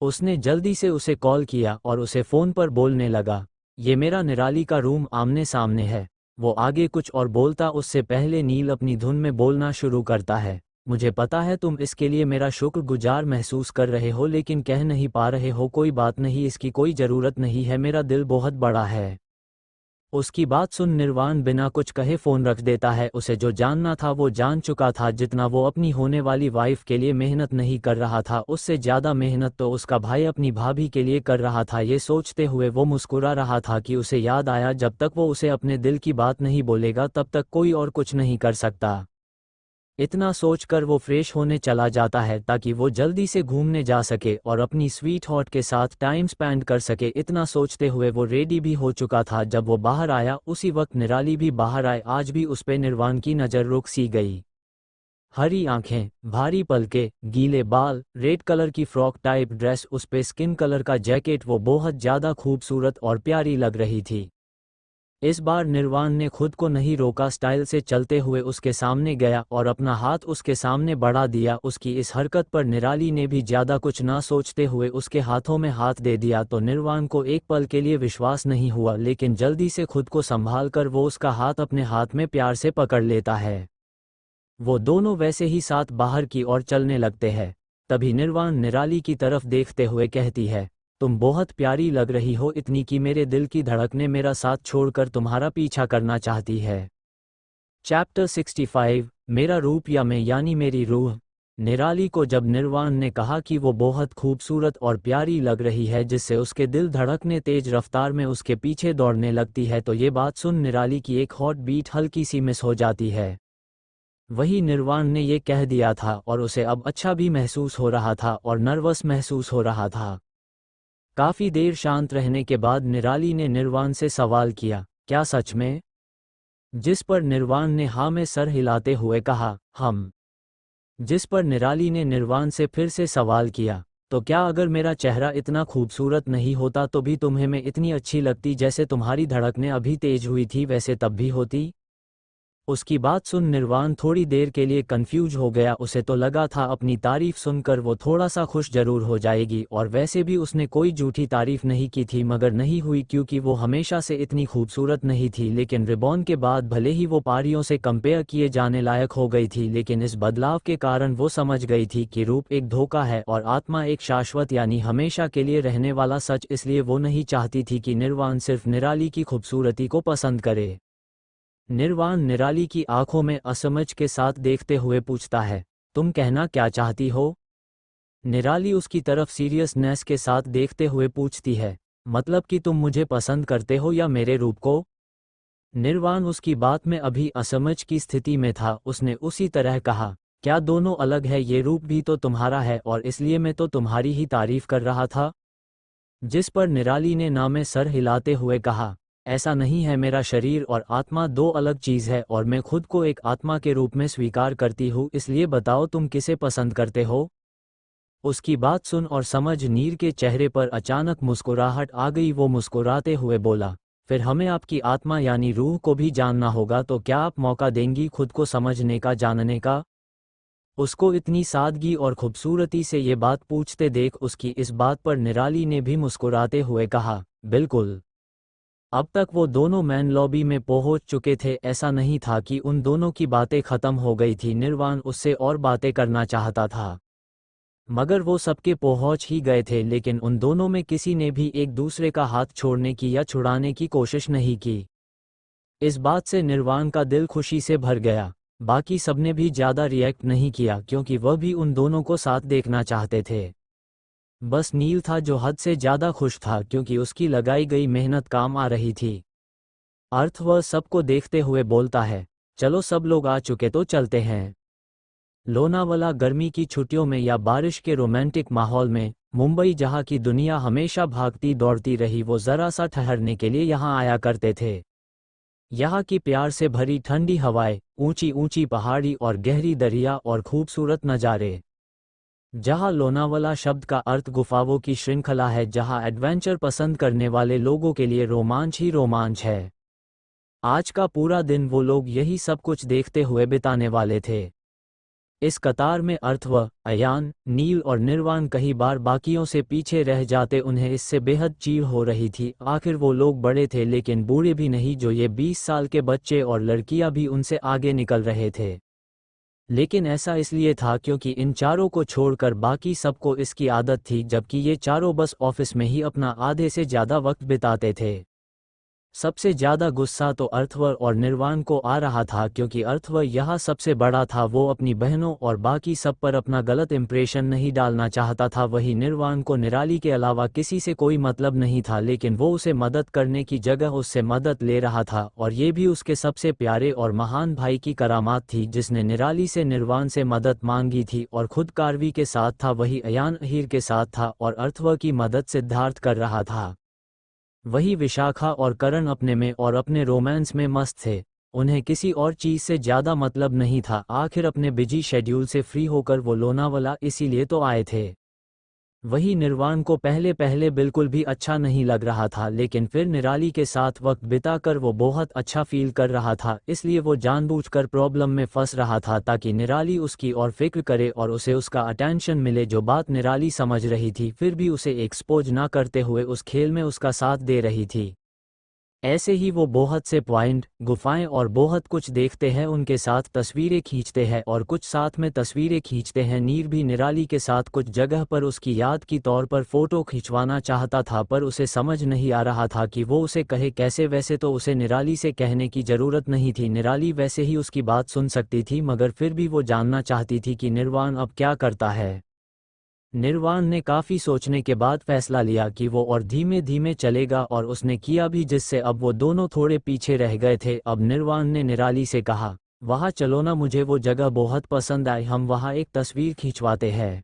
उसने जल्दी से उसे कॉल किया और उसे फ़ोन पर बोलने लगा, ये मेरा निराली का रूम आमने सामने है। वो आगे कुछ और बोलता उससे पहले नील अपनी धुन में बोलना शुरू करता है, मुझे पता है तुम इसके लिए मेरा शुक्रगुजार महसूस कर रहे हो लेकिन कह नहीं पा रहे हो। कोई बात नहीं, इसकी कोई ज़रूरत नहीं है, मेरा दिल बहुत बड़ा है। उसकी बात सुन निर्वाण बिना कुछ कहे फ़ोन रख देता है। उसे जो जानना था वो जान चुका था। जितना वो अपनी होने वाली वाइफ के लिए मेहनत नहीं कर रहा था, उससे ज़्यादा मेहनत तो उसका भाई अपनी भाभी के लिए कर रहा था। ये सोचते हुए वो मुस्कुरा रहा था कि उसे याद आया, जब तक वो उसे अपने दिल की बात नहीं बोलेगा तब तक कोई और कुछ नहीं कर सकता। इतना सोचकर वो फ्रेश होने चला जाता है ताकि वो जल्दी से घूमने जा सके और अपनी स्वीट हॉट के साथ टाइम स्पेंड कर सके। इतना सोचते हुए वो रेडी भी हो चुका था। जब वो बाहर आया उसी वक्त निराली भी बाहर आए। आज भी उस पे निर्वाण की नज़र रुक सी गई। हरी आंखें, भारी पलके, गीले बाल, रेड कलर की फ्रॉक टाइप ड्रेस, उस पे स्किन कलर का जैकेट, वो बहुत ज़्यादा खूबसूरत और प्यारी लग रही थी। इस बार निर्वाण ने खुद को नहीं रोका, स्टाइल से चलते हुए उसके सामने गया और अपना हाथ उसके सामने बढ़ा दिया। उसकी इस हरकत पर निराली ने भी ज़्यादा कुछ ना सोचते हुए उसके हाथों में हाथ दे दिया। तो निर्वाण को एक पल के लिए विश्वास नहीं हुआ, लेकिन जल्दी से खुद को संभाल कर वो उसका हाथ अपने हाथ में प्यार से पकड़ लेता है। वो दोनों वैसे ही साथ बाहर की ओर चलने लगते हैं। तभी निर्वाण निराली की तरफ देखते हुए कहती है, तुम बहुत प्यारी लग रही हो, इतनी कि मेरे दिल की धड़कने मेरा साथ छोड़कर तुम्हारा पीछा करना चाहती है। चैप्टर 65, मेरा रूप या मैं यानी मेरी रूह। निराली को जब निर्वाण ने कहा कि वो बहुत खूबसूरत और प्यारी लग रही है, जिससे उसके दिल धड़कने तेज रफ्तार में उसके पीछे दौड़ने लगती है, तो ये बात सुन निराली की एक हॉट बीट हल्की सी मिस हो जाती है। वही निर्वाण ने ये कह दिया था और उसे अब अच्छा भी महसूस हो रहा था और नर्वस महसूस हो रहा था। काफी देर शांत रहने के बाद निराली ने निर्वाण से सवाल किया, क्या सच में? जिस पर निर्वाण ने हाँ में सर हिलाते हुए कहा, हम। जिस पर निराली ने निर्वाण से फिर से सवाल किया, तो क्या अगर मेरा चेहरा इतना खूबसूरत नहीं होता तो भी तुम्हें मैं इतनी अच्छी लगती? जैसे तुम्हारी धड़कनें अभी तेज हुई थी वैसे तब भी होती? उसकी बात सुन निर्वाण थोड़ी देर के लिए कंफ्यूज हो गया। उसे तो लगा था अपनी तारीफ सुनकर वो थोड़ा सा खुश जरूर हो जाएगी, और वैसे भी उसने कोई झूठी तारीफ नहीं की थी, मगर नहीं हुई क्योंकि वो हमेशा से इतनी खूबसूरत नहीं थी। लेकिन रिबॉन के बाद भले ही वो पारियों से कंपेयर किए जाने लायक हो गई थी, लेकिन इस बदलाव के कारण वो समझ गई थी कि रूप एक धोखा है और आत्मा एक शाश्वत यानी हमेशा के लिए रहने वाला सच। इसलिए वो नहीं चाहती थी कि निर्वाण सिर्फ निराली की खूबसूरती को पसंद करे। निर्वाण निराली की आंखों में असमझ के साथ देखते हुए पूछता है, तुम कहना क्या चाहती हो? निराली उसकी तरफ सीरियसनेस के साथ देखते हुए पूछती है, मतलब कि तुम मुझे पसंद करते हो या मेरे रूप को? निर्वाण उसकी बात में अभी असमझ की स्थिति में था। उसने उसी तरह कहा, क्या दोनों अलग है? ये रूप भी तो तुम्हारा है और इसलिए मैं तो तुम्हारी ही तारीफ कर रहा था। जिस पर निराली ने ना में सर हिलाते हुए कहा, ऐसा नहीं है, मेरा शरीर और आत्मा दो अलग चीज़ है और मैं खुद को एक आत्मा के रूप में स्वीकार करती हूँ। इसलिए बताओ तुम किसे पसंद करते हो? उसकी बात सुन और समझ नीर के चेहरे पर अचानक मुस्कुराहट आ गई। वो मुस्कुराते हुए बोला, फिर हमें आपकी आत्मा यानी रूह को भी जानना होगा, तो क्या आप मौका देंगी खुद को समझने का, जानने का? उसको इतनी सादगी और खूबसूरती से ये बात पूछते देख उसकी इस बात पर निराली ने भी मुस्कुराते हुए कहा, बिल्कुल। अब तक वो दोनों मैन लॉबी में पहुंच चुके थे। ऐसा नहीं था कि उन दोनों की बातें खत्म हो गई थी। निर्वाण उससे और बातें करना चाहता था, मगर वो सबके पहुंच ही गए थे। लेकिन उन दोनों में किसी ने भी एक दूसरे का हाथ छोड़ने की या छुड़ाने की कोशिश नहीं की। इस बात से निर्वाण का दिल खुशी से भर गया। बाकी सबने भी ज़्यादा रिएक्ट नहीं किया क्योंकि वह भी उन दोनों को साथ देखना चाहते थे। बस नील था जो हद से ज़्यादा खुश था क्योंकि उसकी लगाई गई मेहनत काम आ रही थी। अर्थ वह सबको देखते हुए बोलता है, चलो सब लोग आ चुके तो चलते हैं। लोनावला गर्मी की छुट्टियों में या बारिश के रोमांटिक माहौल में, मुंबई जहाँ की दुनिया हमेशा भागती दौड़ती रही, वो ज़रा सा ठहरने के लिए यहाँ आया करते थे। यहाँ की प्यार से भरी ठंडी हवाएं, ऊंची ऊंची पहाड़ी और गहरी दरिया और खूबसूरत नज़ारे। जहाँ लोनावला शब्द का अर्थ गुफाओं की श्रृंखला है, जहाँ एडवेंचर पसंद करने वाले लोगों के लिए रोमांच ही रोमांच है। आज का पूरा दिन वो लोग यही सब कुछ देखते हुए बिताने वाले थे। इस कतार में अर्थव, अयान, नील और निर्वाण कई बार बाकियों से पीछे रह जाते। उन्हें इससे बेहद चिढ़ हो रही थी। आखिर वो लोग बड़े थे लेकिन बूढ़े भी नहीं, जो ये 20 साल के बच्चे और लड़कियां भी उनसे आगे निकल रहे थे। लेकिन ऐसा इसलिए था क्योंकि इन चारों को छोड़कर बाकी सबको इसकी आदत थी, जबकि ये चारों बस ऑफिस में ही अपना आधे से ज़्यादा वक्त बिताते थे। सबसे ज्यादा गुस्सा तो अर्थवर और निर्वाण को आ रहा था, क्योंकि अर्थवर यहाँ सबसे बड़ा था। वो अपनी बहनों और बाकी सब पर अपना गलत इंप्रेशन नहीं डालना चाहता था। वही निर्वाण को निराली के अलावा किसी से कोई मतलब नहीं था, लेकिन वो उसे मदद करने की जगह उससे मदद ले रहा था, और ये भी उसके सबसे प्यारे और महान भाई की करामात थी जिसने निराली से निर्वाण से मदद मांगी थी और खुद कार्वी के साथ था, वही अयान अहीर के साथ था और अर्थवर की मदद सिद्धार्थ कर रहा था। वही विशाखा और करण अपने में और अपने रोमांस में मस्त थे। उन्हें किसी और चीज से ज्यादा मतलब नहीं था। आखिर अपने बिजी शेड्यूल से फ्री होकर वो लोनावाला इसीलिए तो आए थे। वही निर्वाण को पहले पहले बिल्कुल भी अच्छा नहीं लग रहा था, लेकिन फिर निराली के साथ वक्त बिताकर वो बहुत अच्छा फील कर रहा था। इसलिए वो जानबूझकर प्रॉब्लम में फंस रहा था ताकि निराली उसकी और फिक्र करे और उसे उसका अटेंशन मिले। जो बात निराली समझ रही थी फिर भी उसे एक्सपोज ना करते हुए उस खेल में उसका साथ दे रही थी। ऐसे ही वो बहुत से पॉइंट, गुफाएं और बहुत कुछ देखते हैं, उनके साथ तस्वीरें खींचते हैं और कुछ साथ में तस्वीरें खींचते हैं। नीर भी निराली के साथ कुछ जगह पर उसकी याद की तौर पर फोटो खिंचवाना चाहता था, पर उसे समझ नहीं आ रहा था कि वो उसे कहे कैसे। वैसे तो उसे निराली से कहने की जरूरत नहीं थी, निराली वैसे ही उसकी बात सुन सकती थी, मगर फिर भी वो जानना चाहती थी कि निर्वाण अब क्या करता है। निर्वाण ने काफी सोचने के बाद फैसला लिया कि वो और धीमे धीमे चलेगा, और उसने किया भी, जिससे अब वो दोनों थोड़े पीछे रह गए थे। अब निर्वाण ने निराली से कहा, वहाँ चलो ना, मुझे वो जगह बहुत पसंद आई, हम वहाँ एक तस्वीर खींचवाते हैं।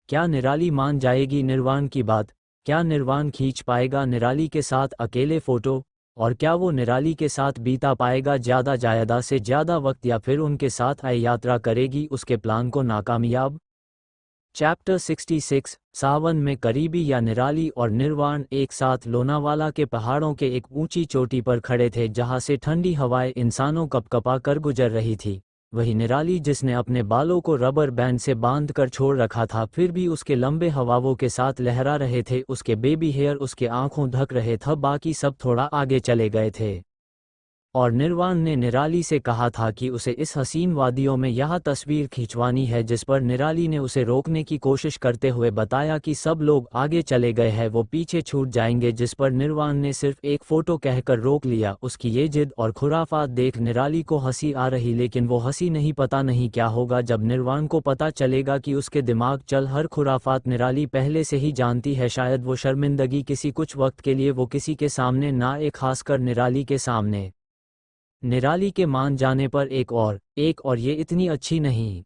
क्या निराली मान जाएगी निर्वाण की बात? क्या निर्वाण खींच पाएगा निराली के साथ अकेले फोटो? और क्या वो निराली के साथ बीता पाएगा ज्यादा से ज्यादा वक्त, या फिर उनके साथ यात्रा करेगी उसके प्लान को नाकामयाब? चैप्टर 66 सावन में करीबी। या निराली और निर्वाण एक साथ लोनावाला के पहाड़ों के एक ऊंची चोटी पर खड़े थे, जहां से ठंडी हवाएं इंसानों कपकपा कर गुजर रही थी। वही निराली जिसने अपने बालों को रबर बैंड से बांध कर छोड़ रखा था, फिर भी उसके लंबे हवाओं के साथ लहरा रहे थे। उसके बेबी हेयर उसके आंखों ढक रहे थे, बाकी सब थोड़ा आगे चले गए थे। और निर्वाण ने निराली से कहा था कि उसे इस हसीन वादियों में यह तस्वीर खिंचवानी है, जिस पर निराली ने उसे रोकने की कोशिश करते हुए बताया कि सब लोग आगे चले गए हैं, वो पीछे छूट जाएंगे, जिस पर निर्वाण ने सिर्फ एक फोटो कहकर रोक लिया। उसकी ये जिद और खुराफात देख निराली को हंसी आ रही, लेकिन वो हंसी नहीं। पता नहीं क्या होगा जब निर्वाण को पता चलेगा कि उसके दिमाग चल हर खुराफात निराली पहले से ही जानती है। शायद वो शर्मिंदगी किसी कुछ वक्त के लिए वो किसी के सामने ना आए, खासकर निराली के सामने। निराली के मान जाने पर एक और ये इतनी अच्छी नहीं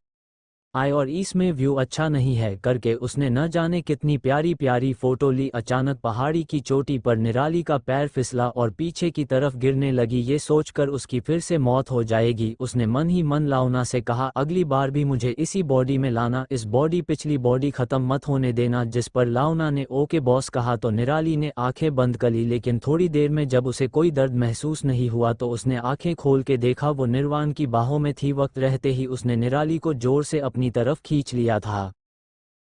आए और इसमें व्यू अच्छा नहीं है करके उसने न जाने कितनी प्यारी प्यारी फोटो ली। अचानक पहाड़ी की चोटी पर निराली का पैर फिसला और पीछे की तरफ गिरने लगी। ये सोचकर उसकी फिर से मौत हो जाएगी, उसने मन ही मन लाउना से कहा, अगली बार भी मुझे इसी बॉडी में लाना, इस बॉडी पिछली बॉडी खत्म मत होने देना। जिस पर लाउना ने ओके बॉस कहा तो निराली ने आंखें बंद कर ली, लेकिन थोड़ी देर में जब उसे कोई दर्द महसूस नहीं हुआ तो उसने आंखें खोल के देखा, वो निर्वाण की बाहों में थी। वक्त रहते ही उसने निराली को जोर से अपनी तरफ खींच लिया था।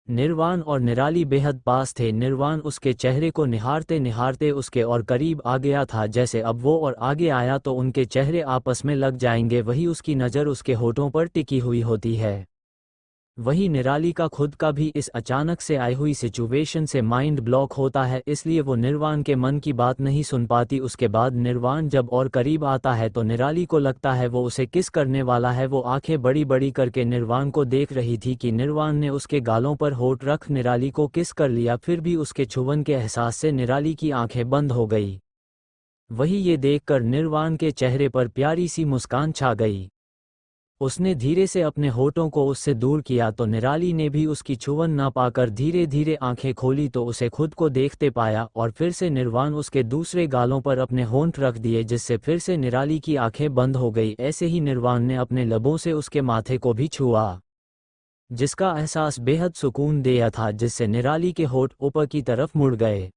निर्वाण और निराली बेहद पास थे। निर्वाण उसके चेहरे को निहारते निहारते उसके और करीब आ गया था। जैसे अब वो और आगे आया तो उनके चेहरे आपस में लग जाएंगे। वही उसकी नज़र उसके होठों पर टिकी हुई होती है। वही निराली का खुद का भी इस अचानक से आई हुई सिचुएशन से माइंड ब्लॉक होता है, इसलिए वो निर्वाण के मन की बात नहीं सुन पाती। उसके बाद निर्वाण जब और करीब आता है तो निराली को लगता है वो उसे किस करने वाला है। वो आंखें बड़ी बड़ी करके निर्वाण को देख रही थी कि निर्वाण ने उसके गालों पर होठ रख निराली को किस कर लिया। फिर भी उसके छुवन के एहसास से निराली की आंखें बंद हो गई। वही ये देखकर निर्वाण के चेहरे पर प्यारी सी मुस्कान छा गई। उसने धीरे से अपने होठों को उससे दूर किया तो निराली ने भी उसकी छुवन ना पाकर धीरे धीरे आंखें खोली तो उसे खुद को देखते पाया, और फिर से निर्वाण उसके दूसरे गालों पर अपने होंठ रख दिए, जिससे फिर से निराली की आंखें बंद हो गई। ऐसे ही निर्वाण ने अपने लबों से उसके माथे को भी छुआ, जिसका एहसास बेहद सुकून देया था, जिससे निराली के होठ ऊपर की तरफ मुड़ गए।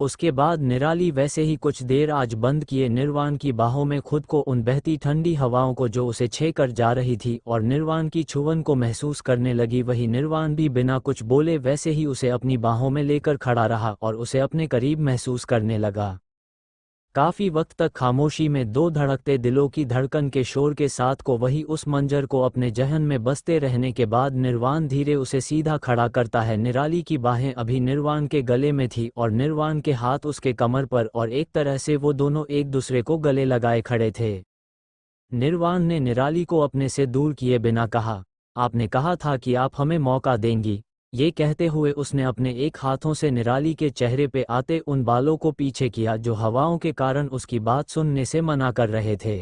उसके बाद निराली वैसे ही कुछ देर आज बंद किए निर्वाण की बाहों में खुद को, उन बहती ठंडी हवाओं को जो उसे छे कर जा रही थी, और निर्वाण की छुवन को महसूस करने लगी। वही निर्वाण भी बिना कुछ बोले वैसे ही उसे अपनी बाहों में लेकर खड़ा रहा और उसे अपने करीब महसूस करने लगा। काफी वक्त तक खामोशी में दो धड़कते दिलों की धड़कन के शोर के साथ को वही उस मंजर को अपने जहन में बसते रहने के बाद निर्वाण धीरे उसे सीधा खड़ा करता है। निराली की बाहें अभी निर्वाण के गले में थी और निर्वाण के हाथ उसके कमर पर, और एक तरह से वो दोनों एक दूसरे को गले लगाए खड़े थे। निर्वाण ने निराली को अपने से दूर किए बिना कहा, आपने कहा था कि आप हमें मौका देंगी। ये कहते हुए उसने अपने एक हाथों से निराली के चेहरे पे आते उन बालों को पीछे किया जो हवाओं के कारण उसकी बात सुनने से मना कर रहे थे।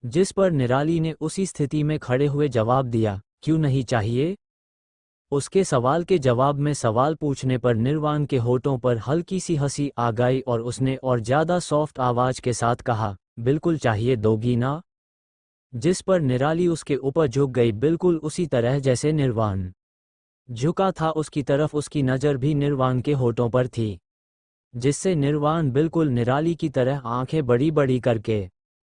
जिस पर निराली ने उसी स्थिति में खड़े हुए जवाब दिया, क्यों नहीं चाहिए? उसके सवाल के जवाब में सवाल पूछने पर निर्वाण के होठों पर हल्की सी हंसी आ गई और उसने और ज्यादा सॉफ्ट आवाज के साथ कहा, बिल्कुल चाहिए, दोगी ना? जिस पर निराली उसके ऊपर झुक गई, बिल्कुल उसी तरह जैसे निर्वाण झुका था उसकी तरफ उसकी नज़र भी निर्वाण के होठों पर थी, जिससे निर्वाण बिल्कुल निराली की तरह आंखें बड़ी बड़ी करके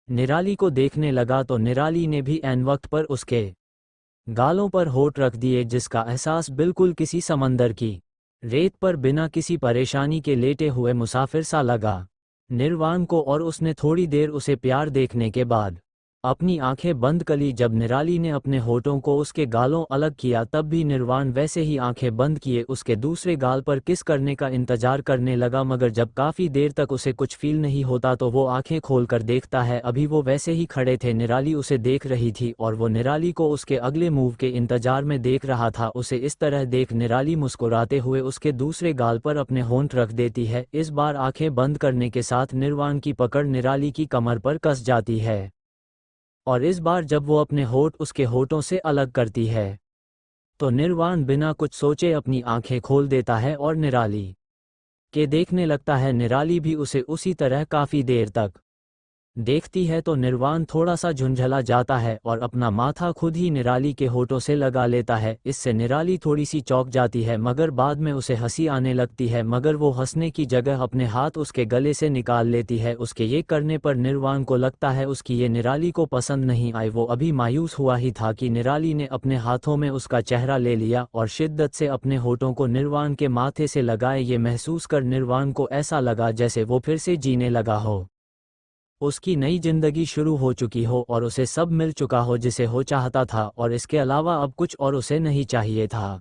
निराली को देखने लगा तो निराली ने भी ऐन वक्त पर उसके गालों पर होठ रख दिए, जिसका एहसास बिल्कुल किसी समंदर की रेत पर बिना किसी परेशानी के लेटे हुए मुसाफिर सा लगा निर्वाण को। और उसने थोड़ी देर उसे प्यार देखने के बाद अपनी आंखें बंद करी। जब निराली ने अपने होठों को उसके गालों अलग किया तब भी निर्वाण वैसे ही आंखें बंद किए उसके दूसरे गाल पर किस करने का इंतजार करने लगा, मगर जब काफ़ी देर तक उसे कुछ फील नहीं होता तो वो आंखें खोलकर देखता है अभी वो वैसे ही खड़े थे। निराली उसे देख रही थी और वो निराली को उसके अगले मूव के इंतजार में देख रहा था। उसे इस तरह देख निराली मुस्कुराते हुए उसके दूसरे गाल पर अपने होंठ रख देती है। इस बार आंखें बंद करने के साथ निर्वाण की पकड़ निराली की कमर पर कस जाती है और इस बार जब वो अपने होठ उसके होठों से अलग करती है तो निर्वाण बिना कुछ सोचे अपनी आंखें खोल देता है और निराली के देखने लगता है। निराली भी उसे उसी तरह काफ़ी देर तक देखती है तो निर्वाण थोड़ा सा झुंझला जाता है और अपना माथा खुद ही निराली के होठों से लगा लेता है। इससे निराली थोड़ी सी चौंक जाती है मगर बाद में उसे हंसी आने लगती है, मगर वो हंसने की जगह अपने हाथ उसके गले से निकाल लेती है। उसके ये करने पर निर्वाण को लगता है उसकी ये निराली को पसंद नहीं आई। वो अभी मायूस हुआ ही था कि निराली ने अपने हाथों में उसका चेहरा ले लिया और शिद्दत से अपने होठों को निर्वाण के माथे से लगाए। ये महसूस कर निर्वाण को ऐसा लगा जैसे वो फिर से जीने लगा हो, उसकी नई जिंदगी शुरू हो चुकी हो और उसे सब मिल चुका हो जिसे वो चाहता था और इसके अलावा अब कुछ और उसे नहीं चाहिए था।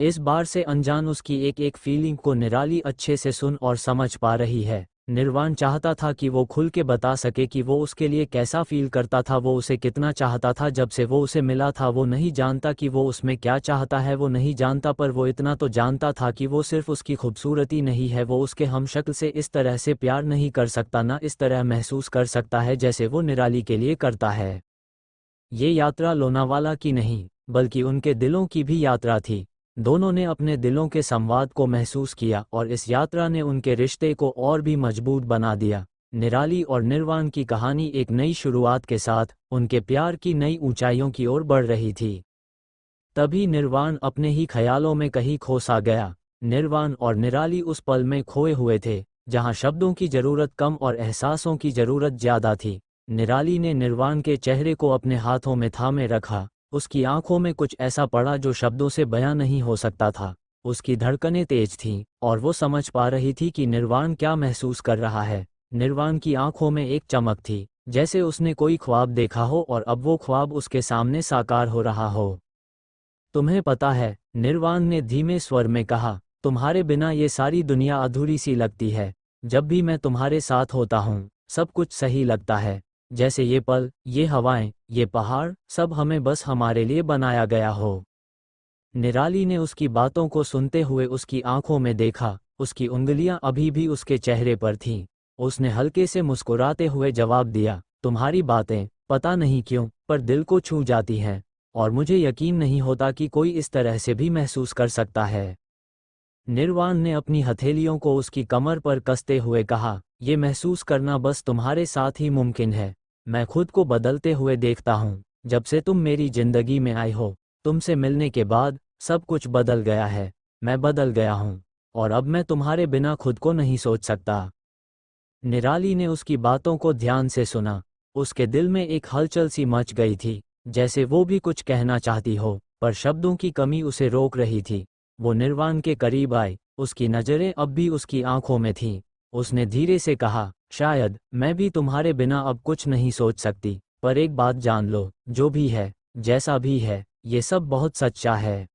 इस बार से अनजान उसकी एक एक फीलिंग को निराली अच्छे से सुन और समझ पा रही है। निर्वाण चाहता था कि वो खुल के बता सके कि वो उसके लिए कैसा फील करता था, वो उसे कितना चाहता था। जब से वो उसे मिला था वो नहीं जानता कि वो उसमें क्या चाहता है, वो नहीं जानता, पर वो इतना तो जानता था कि वो सिर्फ उसकी खूबसूरती नहीं है, वो उसके हमशक्ल से इस तरह से प्यार नहीं कर सकता, ना इस तरह महसूस कर सकता है जैसे वो निराली के लिए करता है। ये यात्रा लोनावाला की नहीं बल्कि उनके दिलों की भी यात्रा थी। दोनों ने अपने दिलों के संवाद को महसूस किया और इस यात्रा ने उनके रिश्ते को और भी मजबूत बना दिया। निराली और निर्वाण की कहानी एक नई शुरुआत के साथ उनके प्यार की नई ऊंचाइयों की ओर बढ़ रही थी। तभी निर्वाण अपने ही ख्यालों में कहीं खो सा गया। निर्वाण और निराली उस पल में खोए हुए थे जहां शब्दों की जरूरत कम और एहसासों की जरूरत ज्यादा थी। निराली ने निर्वाण के चेहरे को अपने हाथों में थामे रखा। उसकी आंखों में कुछ ऐसा पड़ा जो शब्दों से बयां नहीं हो सकता था। उसकी धड़कनें तेज थीं और वो समझ पा रही थी कि निर्वाण क्या महसूस कर रहा है। निर्वाण की आंखों में एक चमक थी, जैसे उसने कोई ख्वाब देखा हो और अब वो ख्वाब उसके सामने साकार हो रहा हो। तुम्हें पता है, निर्वाण ने धीमे स्वर में कहा, तुम्हारे बिना ये सारी दुनिया अधूरी सी लगती है। जब भी मैं तुम्हारे साथ होता हूँ सब कुछ सही लगता है, जैसे ये पल, ये हवाएं, ये पहाड़, सब हमें बस हमारे लिए बनाया गया हो। निराली ने उसकी बातों को सुनते हुए उसकी आंखों में देखा। उसकी उंगलियां अभी भी उसके चेहरे पर थीं। उसने हल्के से मुस्कुराते हुए जवाब दिया, तुम्हारी बातें पता नहीं क्यों पर दिल को छू जाती हैं और मुझे यकीन नहीं होता कि कोई इस तरह से भी महसूस कर सकता है। निर्वाण ने अपनी हथेलियों को उसकी कमर पर कसते हुए कहा, ये महसूस करना बस तुम्हारे साथ ही मुमकिन है। मैं खुद को बदलते हुए देखता हूँ। जब से तुम मेरी जिंदगी में आई हो, तुमसे मिलने के बाद सब कुछ बदल गया है। मैं बदल गया हूँ और अब मैं तुम्हारे बिना खुद को नहीं सोच सकता। निराली ने उसकी बातों को ध्यान से सुना। उसके दिल में एक हलचल सी मच गई थी, जैसे वो भी कुछ कहना चाहती हो पर शब्दों की कमी उसे रोक रही थी। वो निर्वाण के करीब आई। उसकी नज़रें अब भी उसकी आंखों में थीं उसने धीरे से कहा, शायद मैं भी तुम्हारे बिना अब कुछ नहीं सोच सकती, पर एक बात जान लो, जो भी है, जैसा भी है, ये सब बहुत सच्चा है।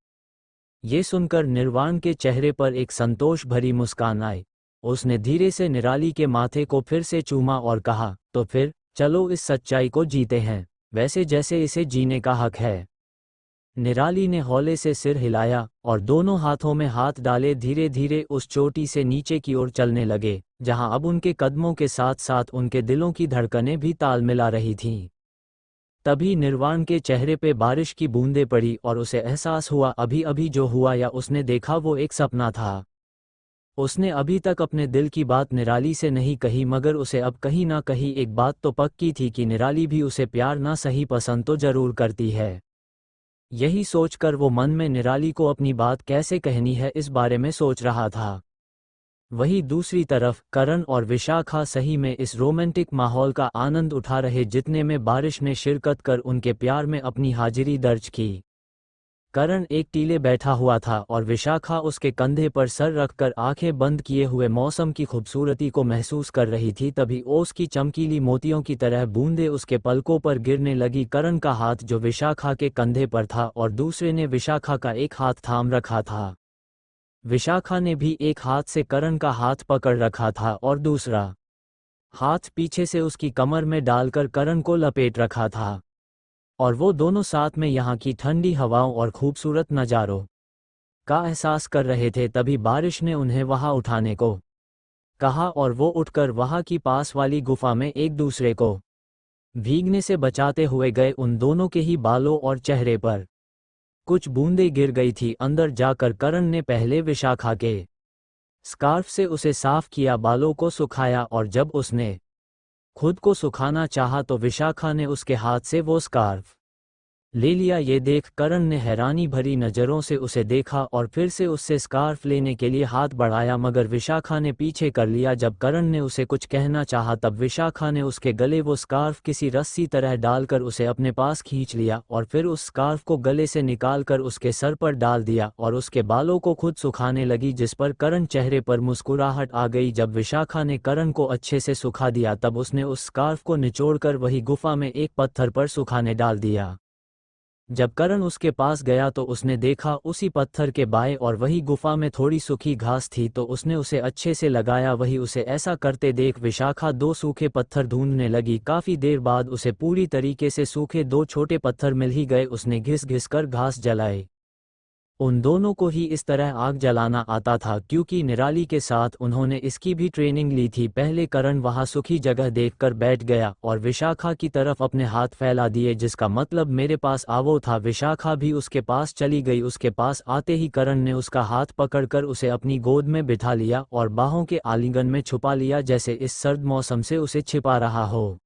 ये सुनकर निर्वाण के चेहरे पर एक संतोष भरी मुस्कान आई। उसने धीरे से निराली के माथे को फिर से चूमा और कहा, तो फिर चलो इस सच्चाई को जीते हैं, वैसे जैसे इसे जीने का हक है। निराली ने हौले से सिर हिलाया और दोनों हाथों में हाथ डाले धीरे धीरे उस चोटी से नीचे की ओर चलने लगे, जहां अब उनके कदमों के साथ साथ उनके दिलों की धड़कनें भी ताल मिला रही थीं। तभी निर्वाण के चेहरे पे बारिश की बूंदें पड़ी और उसे एहसास हुआ अभी अभी जो हुआ या उसने देखा वो एक सपना था। उसने अभी तक अपने दिल की बात निराली से नहीं कही, मगर उसे अब कहीं ना कहीं एक बात तो पक्की थी कि निराली भी उसे प्यार ना सही पसंद तो जरूर करती है। यही सोचकर वो मन में निराली को अपनी बात कैसे कहनी है इस बारे में सोच रहा था। वहीं दूसरी तरफ करण और विशाखा सही में इस रोमांटिक माहौल का आनंद उठा रहे, जितने में बारिश ने शिरकत कर उनके प्यार में अपनी हाजिरी दर्ज की। करण एक टीले बैठा हुआ था और विशाखा उसके कंधे पर सर रखकर आंखें बंद किए हुए मौसम की खूबसूरती को महसूस कर रही थी। तभी ओस की चमकीली मोतियों की तरह बूंदें उसके पलकों पर गिरने लगी। करण का हाथ जो विशाखा के कंधे पर था और दूसरे ने विशाखा का एक हाथ थाम रखा था। विशाखा ने भी एक हाथ से करण का हाथ पकड़ रखा था और दूसरा हाथ पीछे से उसकी कमर में डालकर करण को लपेट रखा था, और वो दोनों साथ में यहाँ की ठंडी हवाओं और खूबसूरत नज़ारों का एहसास कर रहे थे। तभी बारिश ने उन्हें वहाँ उठाने को कहा और वो उठकर वहाँ की पास वाली गुफा में एक दूसरे को भीगने से बचाते हुए गए। उन दोनों के ही बालों और चेहरे पर कुछ बूंदें गिर गई थी। अंदर जाकर करण ने पहले विशाखा के स्कार्फ से उसे साफ किया, बालों को सुखाया, और जब उसने खुद को सुखाना चाहा तो विशाखा ने उसके हाथ से वो स्कार्फ ले लिया। ये देख करण ने हैरानी भरी नज़रों से उसे देखा और फिर से उससे स्कार्फ लेने के लिए हाथ बढ़ाया, मगर विशाखा ने पीछे कर लिया। जब करण ने उसे कुछ कहना चाहा तब विशाखा ने उसके गले वो स्कार्फ किसी रस्सी तरह डालकर उसे अपने पास खींच लिया और फिर उस स्कार्फ को गले से निकालकर उसके सर पर डाल दिया और उसके बालों को खुद सुखाने लगी, जिस पर करण चेहरे पर मुस्कुराहट आ गई। जब विशाखा ने करण को अच्छे से सुखा दिया तब उसने उस स्कार्फ को निचोड़कर वही गुफा में एक पत्थर पर सुखाने डाल दिया। जब करण उसके पास गया तो उसने देखा उसी पत्थर के बाएं और वही गुफा में थोड़ी सूखी घास थी, तो उसने उसे अच्छे से लगाया। वही उसे ऐसा करते देख विशाखा दो सूखे पत्थर ढूंढने लगी। काफी देर बाद उसे पूरी तरीके से सूखे दो छोटे पत्थर मिल ही गए। उसने घिस घिस कर घास जलाई। उन दोनों को ही इस तरह आग जलाना आता था, क्योंकि निराली के साथ उन्होंने इसकी भी ट्रेनिंग ली थी। पहले करण वहां सूखी जगह देखकर बैठ गया और विशाखा की तरफ अपने हाथ फैला दिए, जिसका मतलब मेरे पास आवो था। विशाखा भी उसके पास चली गई। उसके पास आते ही करण ने उसका हाथ पकड़कर उसे अपनी गोद में बिठा लिया और बाहों के आलिंगन में छुपा लिया, जैसे इस सर्द मौसम से उसे छिपा रहा हो।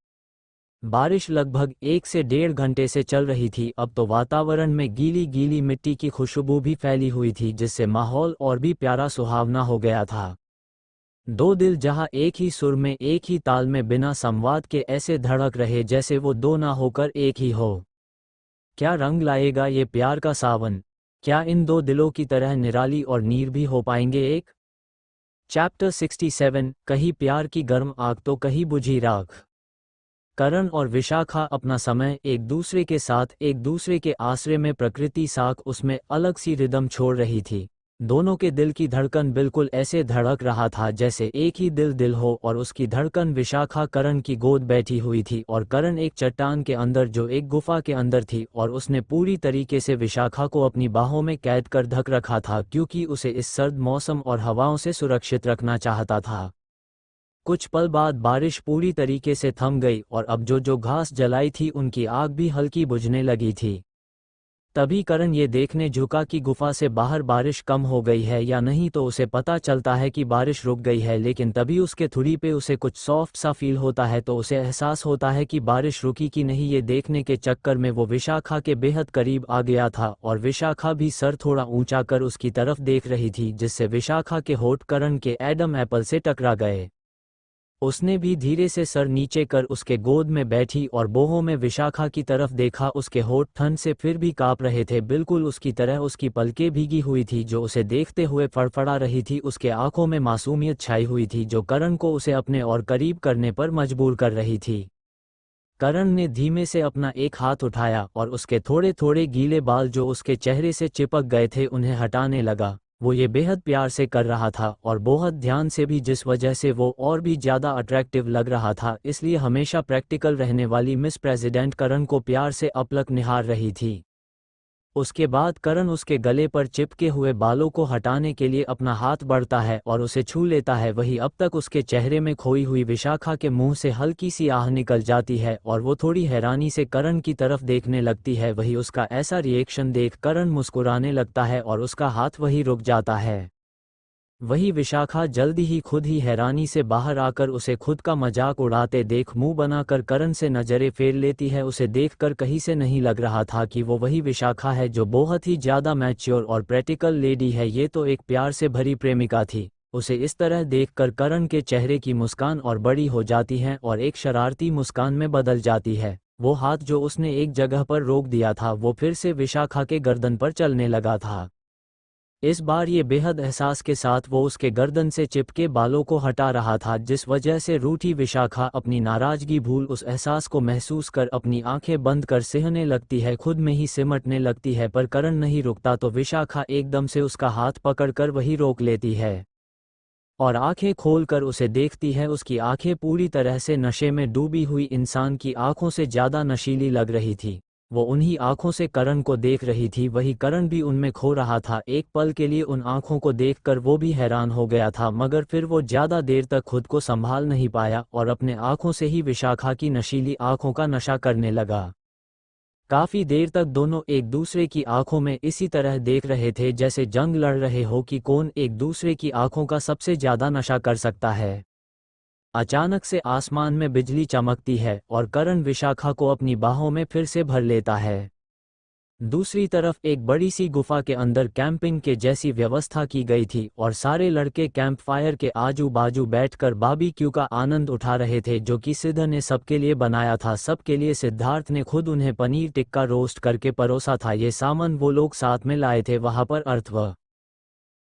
बारिश लगभग 1 से 1.5 घंटे से चल रही थी। अब तो वातावरण में गीली गीली मिट्टी की खुशबू भी फैली हुई थी, जिससे माहौल और भी प्यारा सुहावना हो गया था। दो दिल जहां एक ही सुर में एक ही ताल में बिना संवाद के ऐसे धड़क रहे जैसे वो दो ना होकर एक ही हो। क्या रंग लाएगा ये प्यार का सावन? क्या इन दो दिलों की तरह निराली और नीर भी हो पाएंगे एक? चैप्टर 67, कहीं प्यार की गर्म आग तो कहीं बुझी राख। करण और विशाखा अपना समय एक दूसरे के साथ एक दूसरे के आश्रय में प्रकृति साख उसमें अलग सी रिदम छोड़ रही थी। दोनों के दिल की धड़कन बिल्कुल ऐसे धड़क रहा था जैसे एक ही दिल हो, और उसकी धड़कन विशाखा करण की गोद बैठी हुई थी और करण एक चट्टान के अंदर जो एक गुफा के अंदर थी, और उसने पूरी तरीके से विशाखा को अपनी बाहों में कैद कर ढक रखा था, क्योंकि उसे इस सर्द मौसम और हवाओं से सुरक्षित रखना चाहता था। कुछ पल बाद बारिश पूरी तरीके से थम गई और अब जो घास जलाई थी उनकी आग भी हल्की बुझने लगी थी। तभी करण ये देखने झुका कि गुफा से बाहर बारिश कम हो गई है या नहीं, तो उसे पता चलता है कि बारिश रुक गई है, लेकिन तभी उसके थुड़ी पे उसे कुछ सॉफ्ट सा फील होता है, तो उसे एहसास होता है कि बारिश रुकी कि नहीं। ये देखने के चक्कर में वो विशाखा के बेहद करीब आ गया था और विशाखा भी सर थोड़ा ऊंचा कर उसकी तरफ देख रही थी, जिससे विशाखा के होठ करण के एडम एप्पल से टकरा गए। उसने भी धीरे से सर नीचे कर उसके गोद में बैठी और बोहों में विशाखा की तरफ देखा। उसके होठ ठंड से फिर भी काँप रहे थे, बिल्कुल उसकी तरह। उसकी पलकें भीगी हुई थी जो उसे देखते हुए फड़फड़ा रही थी। उसके आंखों में मासूमियत छाई हुई थी जो करण को उसे अपने और करीब करने पर मजबूर कर रही थी। करण ने धीमे से अपना एक हाथ उठाया और उसके थोड़े थोड़े गीले बाल जो उसके चेहरे से चिपक गए थे उन्हें हटाने लगा। वो ये बेहद प्यार से कर रहा था और बहुत ध्यान से भी, जिस वजह से वो और भी ज़्यादा अट्रैक्टिव लग रहा था। इसलिए हमेशा प्रैक्टिकल रहने वाली मिस प्रेसिडेंट करण को प्यार से अपलक निहार रही थी। उसके बाद करण उसके गले पर चिपके हुए बालों को हटाने के लिए अपना हाथ बढ़ता है और उसे छू लेता है। वही अब तक उसके चेहरे में खोई हुई विशाखा के मुंह से हल्की सी आह निकल जाती है और वो थोड़ी हैरानी से करण की तरफ देखने लगती है। वही उसका ऐसा रिएक्शन देख करण मुस्कुराने लगता है और उसका हाथ वही रुक जाता है। वही विशाखा जल्दी ही खुद ही हैरानी से बाहर आकर उसे खुद का मजाक उड़ाते देख मुंह बनाकर करण से नजरें फेर लेती है। उसे देखकर कहीं से नहीं लग रहा था कि वो वही विशाखा है जो बहुत ही ज़्यादा मैच्योर और प्रैक्टिकल लेडी है। ये तो एक प्यार से भरी प्रेमिका थी। उसे इस तरह देखकर करण के चेहरे की मुस्कान और बड़ी हो जाती है और एक शरारती मुस्कान में बदल जाती है। वो हाथ जो उसने एक जगह पर रोक दिया था वो फिर से विशाखा के गर्दन पर चलने लगा था। इस बार ये बेहद एहसास के साथ वो उसके गर्दन से चिपके बालों को हटा रहा था, जिस वजह से रूठी विशाखा अपनी नाराजगी भूल उस एहसास को महसूस कर अपनी आंखें बंद कर सहने लगती है, खुद में ही सिमटने लगती है। पर करण नहीं रुकता तो विशाखा एकदम से उसका हाथ पकड़कर वही रोक लेती है और आंखें खोलकर उसे देखती है। उसकी आंखें पूरी तरह से नशे में डूबी हुई इंसान की आंखों से ज़्यादा नशीली लग रही थी। वो उन्हीं आंखों से करण को देख रही थी, वही करण भी उनमें खो रहा था। एक पल के लिए उन आंखों को देखकर वो भी हैरान हो गया था, मगर फिर वो ज़्यादा देर तक खुद को संभाल नहीं पाया और अपने आंखों से ही विशाखा की नशीली आंखों का नशा करने लगा। काफ़ी देर तक दोनों एक दूसरे की आंखों में इसी तरह देख रहे थे जैसे जंग लड़ रहे हो कि कौन एक दूसरे की आंखों का सबसे ज़्यादा नशा कर सकता है। अचानक से आसमान में बिजली चमकती है और करण विशाखा को अपनी बाहों में फिर से भर लेता है। दूसरी तरफ एक बड़ी सी गुफा के अंदर कैंपिंग के जैसी व्यवस्था की गई थी और सारे लड़के कैंप फायर के आजू बाजू बैठकर बारबेक्यू का आनंद उठा रहे थे जो कि सिद्ध ने सबके लिए बनाया था। सबके लिए सिद्धार्थ ने खुद उन्हें पनीर टिक्का रोस्ट करके परोसा था। ये सामान वो लोग साथ में लाए थे। वहां पर अर्थव,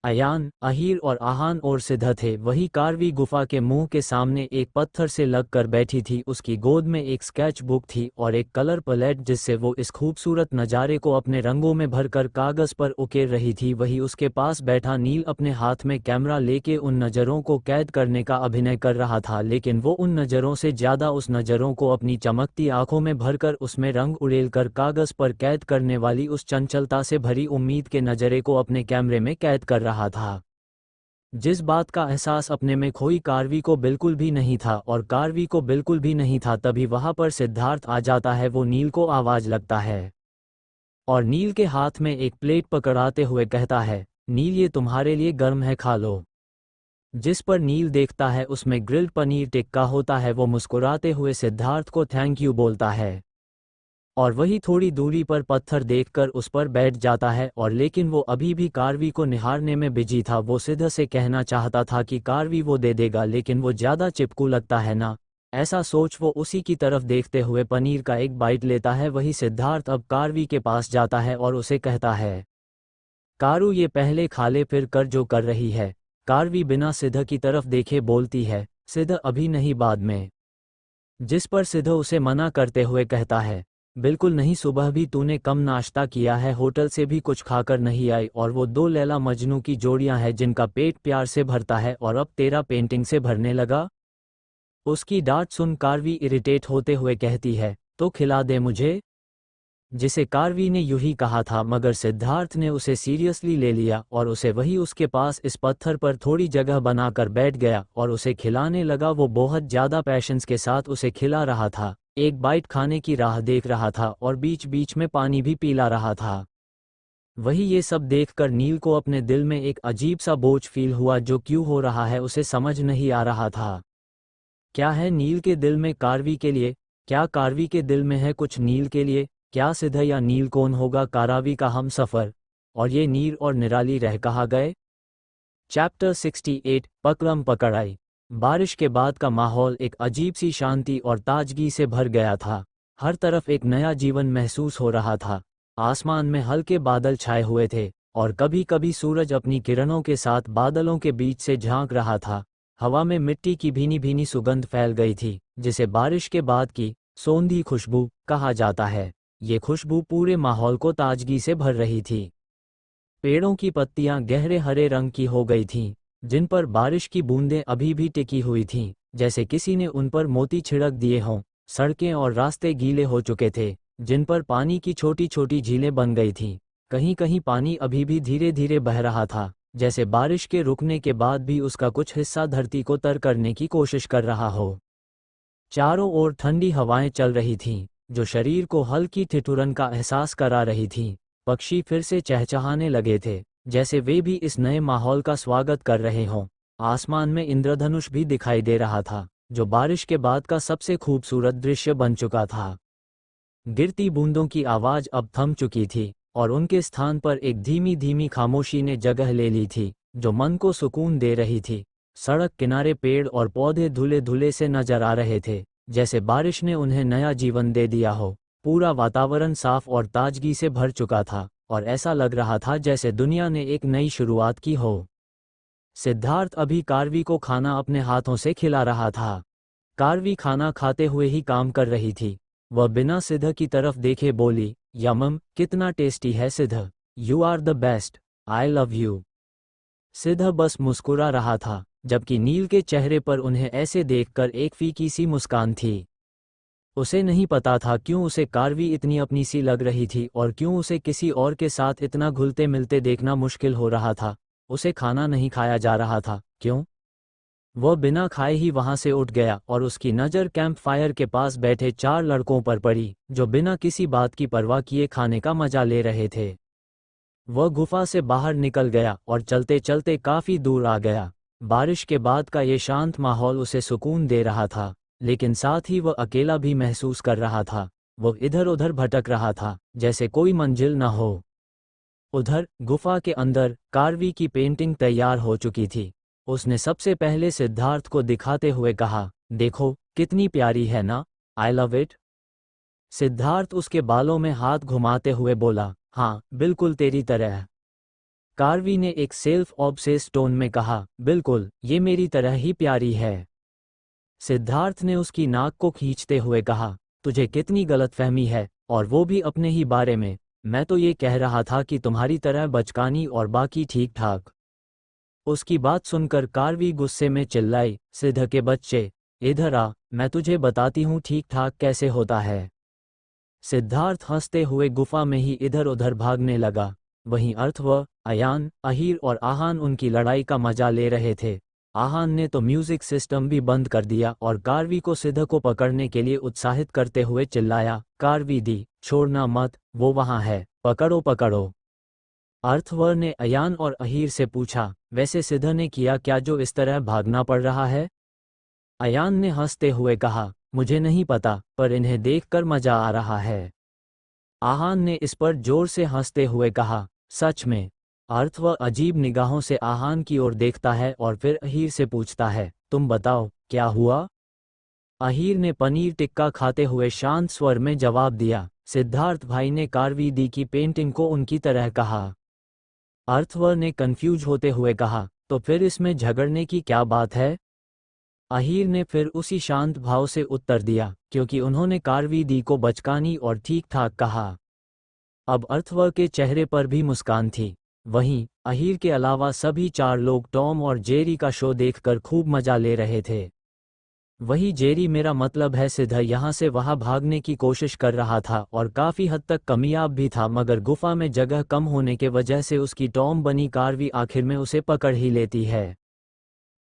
अयान, अहीर और आहान और सिद्ध थे। वही कार्वी गुफा के मुंह के सामने एक पत्थर से लगकर बैठी थी। उसकी गोद में एक स्केच बुक थी और एक कलर पैलेट जिससे वो इस खूबसूरत नज़ारे को अपने रंगों में भरकर कागज़ पर उकेर रही थी। वही उसके पास बैठा नील अपने हाथ में कैमरा लेके उन नज़रों को कैद करने का अभिनय कर रहा था, लेकिन वो उन नज़रों से ज़्यादा उस नज़रों को अपनी चमकती आंखों में भरकर उसमें रंग उड़ेलकर कागज़ पर कैद करने वाली उस चंचलता से भरी उम्मीद के नज़रे को अपने कैमरे में कैद कर रहा था। जिस बात का एहसास अपने में खोई कार्वी को बिल्कुल भी नहीं था और कार्वी को बिल्कुल भी नहीं था। तभी वहां पर सिद्धार्थ आ जाता है। वो नील को आवाज लगता है और नील के हाथ में एक प्लेट पकड़ाते हुए कहता है, नील ये तुम्हारे लिए गर्म है, खा लो। जिस पर नील देखता है उसमें ग्रिल्ड पनीर टिक्का होता है। वो मुस्कुराते हुए सिद्धार्थ को थैंक यू बोलता है और वही थोड़ी दूरी पर पत्थर देखकर उस पर बैठ जाता है। और लेकिन वो अभी भी कार्वी को निहारने में बिजी था। वो सिद्ध से कहना चाहता था कि कार्वी वो दे देगा, लेकिन वो ज़्यादा चिपकू लगता है ना। ऐसा सोच वो उसी की तरफ देखते हुए पनीर का एक बाइट लेता है। वही सिद्धार्थ अब कार्वी के पास जाता है और उसे कहता है, कारू ये पहले खा ले फिर कर जो कर रही है। कार्वी बिना सिद्ध की तरफ देखे बोलती है, सिद्ध अभी नहीं, बाद में। जिस पर सिद्ध उसे मना करते हुए कहता है, बिल्कुल नहीं, सुबह भी तूने कम नाश्ता किया है, होटल से भी कुछ खाकर नहीं आई और वो दो लैला मजनू की जोड़ियां हैं जिनका पेट प्यार से भरता है और अब तेरा पेंटिंग से भरने लगा। उसकी डांट सुन कार्वी इरिटेट होते हुए कहती है, तो खिला दे मुझे। जिसे कार्वी ने यूं ही कहा था, मगर सिद्धार्थ ने उसे सीरियसली ले लिया और उसे वही उसके पास इस पत्थर पर थोड़ी जगह बनाकर बैठ गया और उसे खिलाने लगा। वो बहुत ज़्यादा पैशंस के साथ उसे खिला रहा था, एक बाइट खाने की राह देख रहा था और बीच बीच में पानी भी पिला रहा था। वही ये सब देखकर नील को अपने दिल में एक अजीब सा बोझ फील हुआ जो क्यों हो रहा है उसे समझ नहीं आ रहा था। क्या है नील के दिल में कार्वी के लिए? क्या कार्वी के दिल में है कुछ नील के लिए? क्या सिद्ध या नील कौन होगा कारावी का हम सफ़र? और ये नीर और निराली रह कहाँ गए? चैप्टर 68 पकड़म पकड़ाई। बारिश के बाद का माहौल एक अजीब सी शांति और ताजगी से भर गया था। हर तरफ एक नया जीवन महसूस हो रहा था। आसमान में हल्के बादल छाए हुए थे और कभी कभी सूरज अपनी किरणों के साथ बादलों के बीच से झांक रहा था। हवा में मिट्टी की भीनी भीनी सुगंध फैल गई थी, जिसे बारिश के बाद की सोंधी खुशबू कहा जाता है। ये खुशबू पूरे माहौल को ताजगी से भर रही थी। पेड़ों की पत्तियां गहरे हरे रंग की हो गई थीं, जिन पर बारिश की बूंदें अभी भी टिकी हुई थीं, जैसे किसी ने उन पर मोती छिड़क दिए हों। सड़कें और रास्ते गीले हो चुके थे, जिन पर पानी की छोटी छोटी झीलें बन गई थीं। कहीं कहीं पानी अभी भी धीरे धीरे बह रहा था, जैसे बारिश के रुकने के बाद भी उसका कुछ हिस्सा धरती को तर करने की कोशिश कर रहा हो। चारों ओर ठंडी हवाएं चल रही थीं, जो शरीर को हल्की ठिठुरन का एहसास करा रही थीं। पक्षी फिर से चहचहाने लगे थे, जैसे वे भी इस नए माहौल का स्वागत कर रहे हों। आसमान में इंद्रधनुष भी दिखाई दे रहा था, जो बारिश के बाद का सबसे खूबसूरत दृश्य बन चुका था। गिरती बूंदों की आवाज अब थम चुकी थी और उनके स्थान पर एक धीमी धीमी खामोशी ने जगह ले ली थी, जो मन को सुकून दे रही थी। सड़क किनारे पेड़ और पौधे धुले धुले से नजर आ रहे थे, जैसे बारिश ने उन्हें नया जीवन दे दिया हो। पूरा वातावरण साफ और ताजगी से भर चुका था और ऐसा लग रहा था जैसे दुनिया ने एक नई शुरुआत की हो। सिद्धार्थ अभी कार्वी को खाना अपने हाथों से खिला रहा था। कार्वी खाना खाते हुए ही काम कर रही थी। वह बिना सिद्ध की तरफ देखे बोली, यमम, कितना टेस्टी है Siddh, you are the best, I love you. Siddh बस मुस्कुरा रहा था, जबकि नील के चेहरे पर उन्हें ऐसे देखकर एक फीकी सी मुस्कान थी। उसे नहीं पता था क्यों उसे कार्वी इतनी अपनी सी लग रही थी और क्यों उसे किसी और के साथ इतना घुलते मिलते देखना मुश्किल हो रहा था। उसे खाना नहीं खाया जा रहा था, क्यों? वह बिना खाए ही वहां से उठ गया और उसकी नज़र कैंप फायर के पास बैठे 4 लड़कों पर पड़ी, जो बिना किसी बात की परवाह किए खाने का मजा ले रहे थे। वह गुफा से बाहर निकल गया और चलते चलते काफी दूर आ गया। बारिश के बाद का ये शांत माहौल उसे सुकून दे रहा था, लेकिन साथ ही वह अकेला भी महसूस कर रहा था। वह इधर उधर भटक रहा था, जैसे कोई मंजिल न हो। उधर गुफा के अंदर कार्वी की पेंटिंग तैयार हो चुकी थी। उसने सबसे पहले सिद्धार्थ को दिखाते हुए कहा, देखो कितनी प्यारी है ना, आई लव इट। सिद्धार्थ उसके बालों में हाथ घुमाते हुए बोला, हाँ बिल्कुल तेरी तरह। कार्वी ने एक सेल्फ ऑब्सेस्ड टोन में कहा, बिल्कुल, ये मेरी तरह ही प्यारी है। सिद्धार्थ ने उसकी नाक को खींचते हुए कहा, तुझे कितनी गलतफहमी है, और वो भी अपने ही बारे में। मैं तो ये कह रहा था कि तुम्हारी तरह बचकानी और बाकी ठीक ठाक। उसकी बात सुनकर कार्वी गुस्से में चिल्लाई, सिद्ध के बच्चे, इधर आ, मैं तुझे बताती हूँ ठीक ठाक कैसे होता है। सिद्धार्थ हंसते हुए गुफा में ही इधर उधर भागने लगा। वहीं अर्थव, अयान, अहीर और आहान उनकी लड़ाई का मजा ले रहे थे। आहान ने तो म्यूजिक सिस्टम भी बंद कर दिया और कार्वी को सिद्ध को पकड़ने के लिए उत्साहित करते हुए चिल्लाया, कार्वी दी, छोड़ना मत, वो वहां है, पकड़ो पकड़ो। अर्थवर ने अयान और अहीर से पूछा, वैसे सिद्ध ने किया क्या जो इस तरह भागना पड़ रहा है? अयान ने हंसते हुए कहा, मुझे नहीं पता, पर इन्हें देखकर मजा आ रहा है। आहान ने इस पर जोर से हंसते हुए कहा, सच में? अर्थव अजीब निगाहों से आहान की ओर देखता है और फिर अहीर से पूछता है, तुम बताओ क्या हुआ? अहीर ने पनीर टिक्का खाते हुए शांत स्वर में जवाब दिया, सिद्धार्थ भाई ने कार्वी दी की पेंटिंग को उनकी तरह कहा। अर्थव ने कंफ्यूज होते हुए कहा, तो फिर इसमें झगड़ने की क्या बात है? अहीर ने फिर उसी शांत भाव से उत्तर दिया, क्योंकि उन्होंने कार्वी दी को बचकानी और ठीक ठाक कहा। अब अर्थव के चेहरे पर भी मुस्कान थी। वहीं अहीर के अलावा सभी 4 लोग टॉम और जेरी का शो देखकर खूब मजा ले रहे थे। वही जेरी, मेरा मतलब है सिद्ध, यहाँ से वहाँ भागने की कोशिश कर रहा था और काफी हद तक कामयाब भी था, मगर गुफा में जगह कम होने के वजह से उसकी टॉम बनी कार्वी आखिर में उसे पकड़ ही लेती है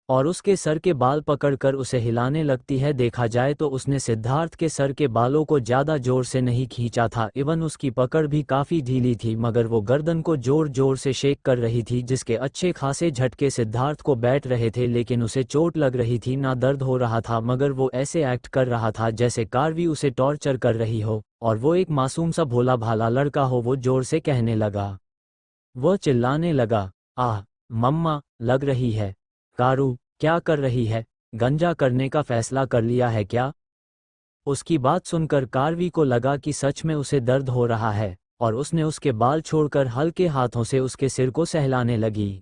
और उसके सर के बाल पकड़कर उसे हिलाने लगती है। देखा जाए तो उसने सिद्धार्थ के सर के बालों को ज्यादा जोर से नहीं खींचा था, इवन उसकी पकड़ भी काफी ढीली थी, मगर वो गर्दन को जोर जोर से शेक कर रही थी, जिसके अच्छे खासे झटके सिद्धार्थ को बैठ रहे थे। लेकिन उसे चोट लग रही थी, ना दर्द हो रहा था, मगर वो ऐसे एक्ट कर रहा था जैसे कार्वी उसे टॉर्चर कर रही हो और वो एक मासूम सा भोला भाला लड़का हो। वो जोर से कहने लगा, वह चिल्लाने लगा, आह मम्मा, लग रही है। कारू, क्या कर रही है? गंजा करने का फैसला कर लिया है क्या? उसकी बात सुनकर कार्वी को लगा कि सच में उसे दर्द हो रहा है, और उसने उसके बाल छोड़कर हल्के हाथों से उसके सिर को सहलाने लगी।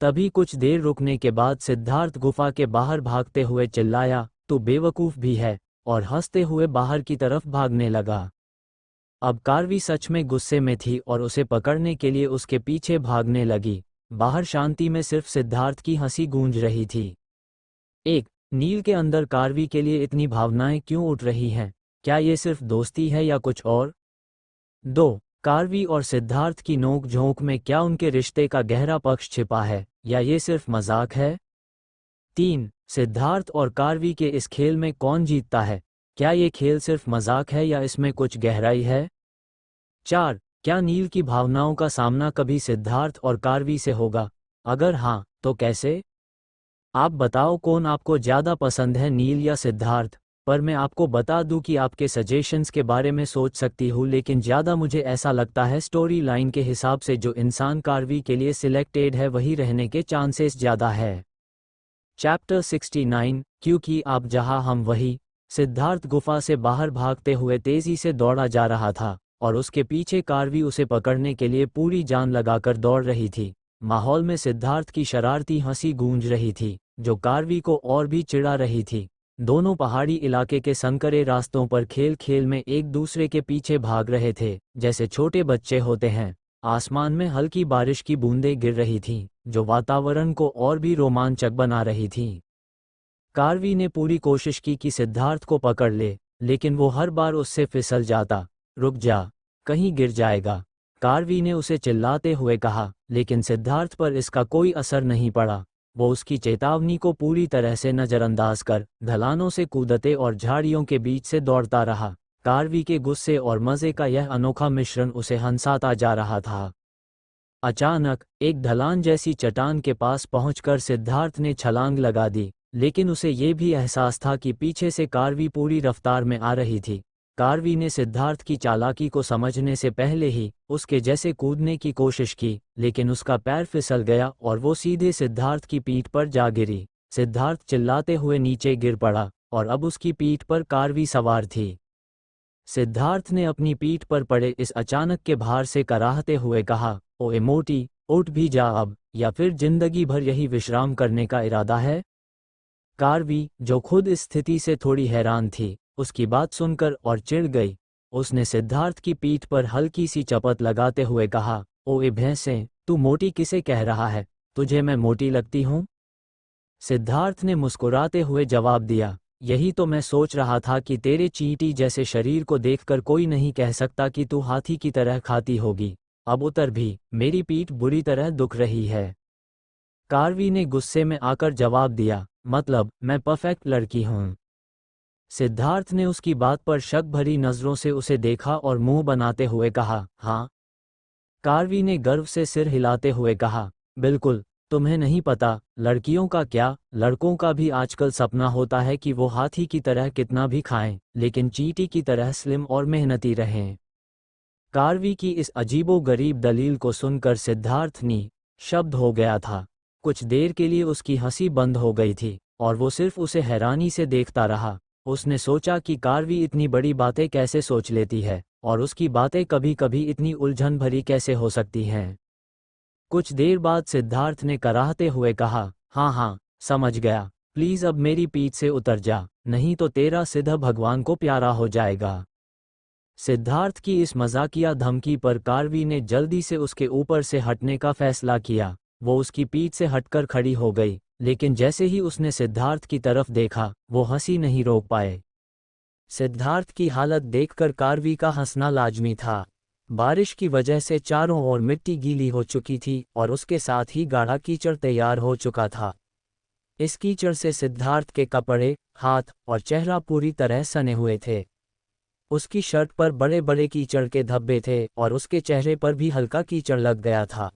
तभी कुछ देर रुकने के बाद सिद्धार्थ गुफा के बाहर भागते हुए चिल्लाया, तू बेवकूफ़ भी है, और हंसते हुए बाहर की तरफ भागने लगा। अब कार्वी सच में गुस्से में थी और उसे पकड़ने के लिए उसके पीछे भागने लगी। बाहर शांति में सिर्फ सिद्धार्थ की हंसी गूंज रही थी। एक, नील के अंदर कार्वी के लिए इतनी भावनाएं क्यों उठ रही हैं? क्या ये सिर्फ दोस्ती है या कुछ और? 2, कार्वी और सिद्धार्थ की नोक झोंक में क्या उनके रिश्ते का गहरा पक्ष छिपा है, या ये सिर्फ मजाक है? 3, सिद्धार्थ और कार्वी के इस खेल में कौन जीतता है? क्या ये खेल सिर्फ मजाक है या इसमें कुछ गहराई है? 4, क्या नील की भावनाओं का सामना कभी सिद्धार्थ और कार्वी से होगा? अगर हाँ, तो कैसे? आप बताओ कौन आपको ज़्यादा पसंद है, नील या सिद्धार्थ? पर मैं आपको बता दूं कि आपके सजेशंस के बारे में सोच सकती हूँ, लेकिन ज़्यादा मुझे ऐसा लगता है स्टोरी लाइन के हिसाब से जो इंसान कार्वी के लिए सिलेक्टेड है वही रहने के चांसेस ज़्यादा है। चैप्टर 69, क्योंकि आप जहाँ हम वही। सिद्धार्थ गुफा से बाहर भागते हुए तेजी से दौड़ा जा रहा था, और उसके पीछे कार्वी उसे पकड़ने के लिए पूरी जान लगाकर दौड़ रही थी। माहौल में सिद्धार्थ की शरारती हंसी गूंज रही थी, जो कार्वी को और भी चिढ़ा रही थी। दोनों पहाड़ी इलाके के संकरे रास्तों पर खेल खेल में एक दूसरे के पीछे भाग रहे थे, जैसे छोटे बच्चे होते हैं। आसमान में हल्की बारिश की बूंदें गिर रही थीं, जो वातावरण को और भी रोमांचक बना रही थीं। कार्वी ने पूरी कोशिश की कि सिद्धार्थ को पकड़ ले, लेकिन वो हर बार उससे फिसल जाता। रुक जा, कहीं गिर जाएगा, कार्वी ने उसे चिल्लाते हुए कहा, लेकिन सिद्धार्थ पर इसका कोई असर नहीं पड़ा। वो उसकी चेतावनी को पूरी तरह से नज़रअंदाज कर ढलानों से कूदते और झाड़ियों के बीच से दौड़ता रहा। कार्वी के गुस्से और मज़े का यह अनोखा मिश्रण उसे हंसाता जा रहा था। अचानक एक ढलान जैसी चट्टान के पास पहुंचकर सिद्धार्थ ने छलांग लगा दी, लेकिन उसे ये भी एहसास था कि पीछे से कार्वी पूरी रफ्तार में आ रही थी। कार्वी ने सिद्धार्थ की चालाकी को समझने से पहले ही उसके जैसे कूदने की कोशिश की, लेकिन उसका पैर फिसल गया और वो सीधे सिद्धार्थ की पीठ पर जा गिरी। सिद्धार्थ चिल्लाते हुए नीचे गिर पड़ा, और अब उसकी पीठ पर कार्वी सवार थी। सिद्धार्थ ने अपनी पीठ पर पड़े इस अचानक के भार से कराहते हुए कहा, ओए मोटी, उठ भी जा अब, या फिर जिंदगी भर यही विश्राम करने का इरादा है? कार्वी, जो खुद इस स्थिति से थोड़ी हैरान थी, उसकी बात सुनकर और चिढ़ गई। उसने सिद्धार्थ की पीठ पर हल्की सी चपत लगाते हुए कहा, ओए भैंसे, तू मोटी किसे कह रहा है? तुझे मैं मोटी लगती हूँ? सिद्धार्थ ने मुस्कुराते हुए जवाब दिया, यही तो मैं सोच रहा था कि तेरे चींटी जैसे शरीर को देखकर कोई नहीं कह सकता कि तू हाथी की तरह खाती होगी। अब उतर भी, मेरी पीठ बुरी तरह दुख रही है। कार्वी ने गुस्से में आकर जवाब दिया, मतलब मैं परफेक्ट लड़की हूँ। सिद्धार्थ ने उसकी बात पर शक भरी नज़रों से उसे देखा और मुंह बनाते हुए कहा, हाँ। कार्वी ने गर्व से सिर हिलाते हुए कहा, बिल्कुल। तुम्हें नहीं पता, लड़कियों का क्या, लड़कों का भी आजकल सपना होता है कि वो हाथी की तरह कितना भी खाएं, लेकिन चींटी की तरह स्लिम और मेहनती रहें। कार्वी की इस अजीबो-गरीब दलील को सुनकर सिद्धार्थ निशब्द हो गया था। कुछ देर के लिए उसकी हंसी बंद हो गई थी, और वो सिर्फ उसे हैरानी से देखता रहा। उसने सोचा कि कार्वी इतनी बड़ी बातें कैसे सोच लेती है, और उसकी बातें कभी कभी इतनी उलझन भरी कैसे हो सकती हैं। कुछ देर बाद सिद्धार्थ ने कराहते हुए कहा, हाँ हाँ, समझ गया, प्लीज़ अब मेरी पीठ से उतर जा, नहीं तो तेरा सीधा भगवान को प्यारा हो जाएगा। सिद्धार्थ की इस मजाकिया धमकी पर कार्वी ने जल्दी से उसके ऊपर से हटने का फैसला किया। वो उसकी पीठ से हटकर खड़ी हो गई, लेकिन जैसे ही उसने सिद्धार्थ की तरफ देखा, वो हंसी नहीं रोक पाए। सिद्धार्थ की हालत देखकर कार्वी का हंसना लाजमी था। बारिश की वजह से चारों ओर मिट्टी गीली हो चुकी थी और उसके साथ ही गाढ़ा कीचड़ तैयार हो चुका था। इस कीचड़ से सिद्धार्थ के कपड़े, हाथ और चेहरा पूरी तरह सने हुए थे। उसकी शर्ट पर बड़े बड़े कीचड़ के धब्बे थे और उसके चेहरे पर भी हल्का कीचड़ लग गया था।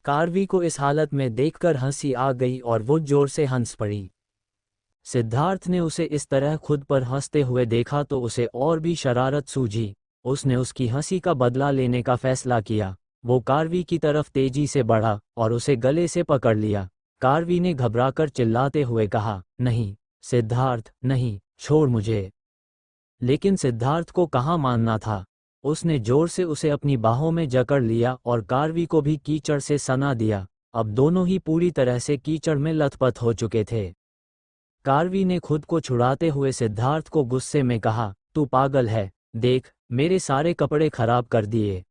कार्वी को इस हालत में देखकर हंसी आ गई और वो जोर से हंस पड़ी। सिद्धार्थ ने उसे इस तरह खुद पर हंसते हुए देखा तो उसे और भी शरारत सूझी। उसने उसकी हंसी का बदला लेने का फैसला किया। वो कार्वी की तरफ तेजी से बढ़ा और उसे गले से पकड़ लिया। कार्वी ने घबराकर चिल्लाते हुए कहा, नहीं सिद्धार्थ, नहीं, छोड़ मुझे। लेकिन सिद्धार्थ को कहाँ मानना था। उसने जोर से उसे अपनी बाहों में जकड़ लिया और कार्वी को भी कीचड़ से सना दिया। अब दोनों ही पूरी तरह से कीचड़ में लथपथ हो चुके थे। कार्वी ने खुद को छुड़ाते हुए सिद्धार्थ को गुस्से में कहा, तू पागल है, देख मेरे सारे कपड़े खराब कर दिए।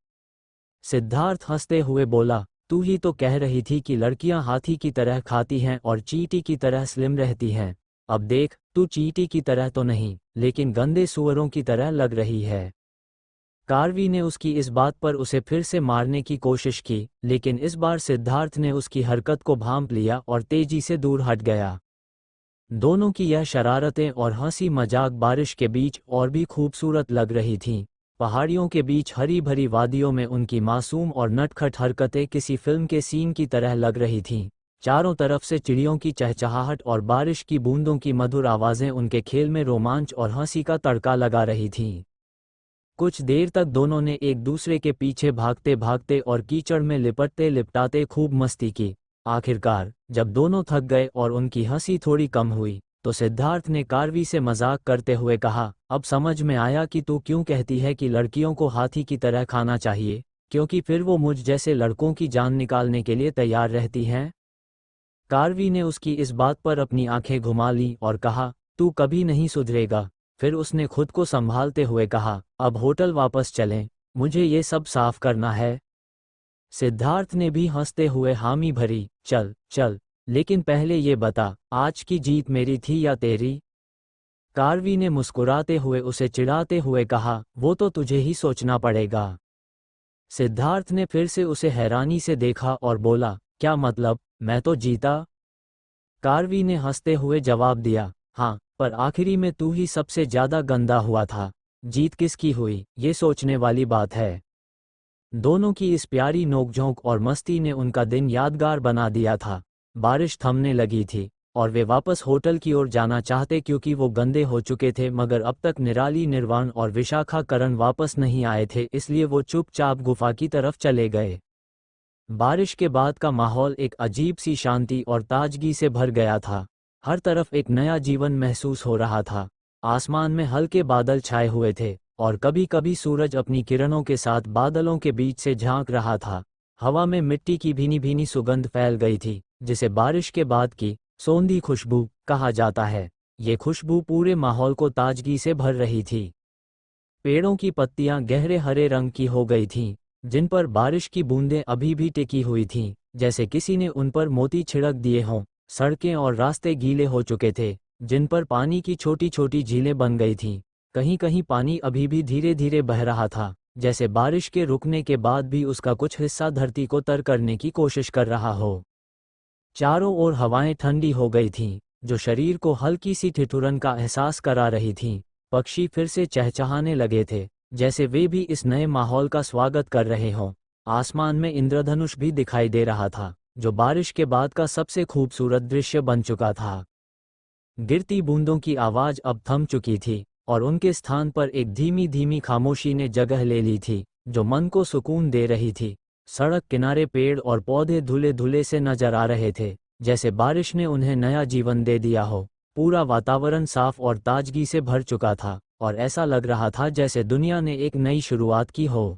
सिद्धार्थ हंसते हुए बोला, तू ही तो कह रही थी कि लड़कियां हाथी की तरह खाती हैं और चींटी की तरह स्लिम रहती हैं। अब देख, तू चींटी की तरह तो नहीं, लेकिन गंदे सूअरों की तरह लग रही है। कार्वी ने उसकी इस बात पर उसे फिर से मारने की कोशिश की, लेकिन इस बार सिद्धार्थ ने उसकी हरकत को भांप लिया और तेजी से दूर हट गया। दोनों की यह शरारतें और हंसी मजाक बारिश के बीच और भी खूबसूरत लग रही थीं। पहाड़ियों के बीच हरी भरी वादियों में उनकी मासूम और नटखट हरकतें किसी फिल्म के सीन की तरह लग रही थीं। चारों तरफ से चिड़ियों की चहचहाहट और बारिश की बूंदों की मधुर आवाज़ें उनके खेल में रोमांच और हंसी का तड़का लगा रही थीं। कुछ देर तक दोनों ने एक दूसरे के पीछे भागते भागते और कीचड़ में लिपटते लिपटाते खूब मस्ती की। आखिरकार जब दोनों थक गए और उनकी हंसी थोड़ी कम हुई, तो सिद्धार्थ ने कार्वी से मजाक करते हुए कहा, अब समझ में आया कि तू क्यों कहती है कि लड़कियों को हाथी की तरह खाना चाहिए, क्योंकि फिर वो मुझ जैसे लड़कों की जान निकालने के लिए तैयार रहती हैं। कार्वी ने उसकी इस बात पर अपनी आंखें घुमा लीं और कहा, तू कभी नहीं सुधरेगा। फिर उसने खुद को संभालते हुए कहा, अब होटल वापस चलें, मुझे ये सब साफ करना है। सिद्धार्थ ने भी हंसते हुए हामी भरी, चल चल, लेकिन पहले ये बता, आज की जीत मेरी थी या तेरी। कार्वी ने मुस्कुराते हुए उसे चिढ़ाते हुए कहा, वो तो तुझे ही सोचना पड़ेगा। सिद्धार्थ ने फिर से उसे हैरानी से देखा और बोला, क्या मतलब, मैं तो जीता। कार्वी ने हंसते हुए जवाब दिया, हाँ, पर आखिरी में तू ही सबसे ज्यादा गंदा हुआ था। जीत किसकी हुई, ये सोचने वाली बात है। दोनों की इस प्यारी नोकझोंक और मस्ती ने उनका दिन यादगार बना दिया था। बारिश थमने लगी थी और वे वापस होटल की ओर जाना चाहते क्योंकि वो गंदे हो चुके थे, मगर अब तक निराली, निर्वाण और विशाखा करण वापस नहीं आए थे, इसलिए वो चुपचाप गुफा की तरफ चले गए। बारिश के बाद का माहौल एक अजीब सी शांति और ताजगी से भर गया था। हर तरफ एक नया जीवन महसूस हो रहा था। आसमान में हल्के बादल छाए हुए थे और कभी कभी सूरज अपनी किरणों के साथ बादलों के बीच से झांक रहा था। हवा में मिट्टी की भीनी भीनी सुगंध फैल गई थी, जिसे बारिश के बाद की सोंधी खुशबू कहा जाता है। ये खुशबू पूरे माहौल को ताजगी से भर रही थी। पेड़ों की पत्तियां गहरे हरे रंग की हो गई थीं, जिन पर बारिश की बूंदें अभी भी टिकी हुई थीं, जैसे किसी ने उन पर मोती छिड़क दिए हों। सड़कें और रास्ते गीले हो चुके थे, जिन पर पानी की छोटी छोटी झीलें बन गई थीं। कहीं कहीं पानी अभी भी धीरे धीरे बह रहा था, जैसे बारिश के रुकने के बाद भी उसका कुछ हिस्सा धरती को तर करने की कोशिश कर रहा हो। चारों ओर हवाएं ठंडी हो गई थीं, जो शरीर को हल्की सी ठिठुरन का एहसास करा रही थीं। पक्षी फिर से चहचहाने लगे थे, जैसे वे भी इस नए माहौल का स्वागत कर रहे हों। आसमान में इंद्रधनुष भी दिखाई दे रहा था, जो बारिश के बाद का सबसे खूबसूरत दृश्य बन चुका था। गिरती बूंदों की आवाज अब थम चुकी थी और उनके स्थान पर एक धीमी धीमी खामोशी ने जगह ले ली थी, जो मन को सुकून दे रही थी। सड़क किनारे पेड़ और पौधे धुले धुले से नजर आ रहे थे, जैसे बारिश ने उन्हें नया जीवन दे दिया हो। पूरा वातावरण साफ और ताजगी से भर चुका था और ऐसा लग रहा था जैसे दुनिया ने एक नई शुरुआत की हो।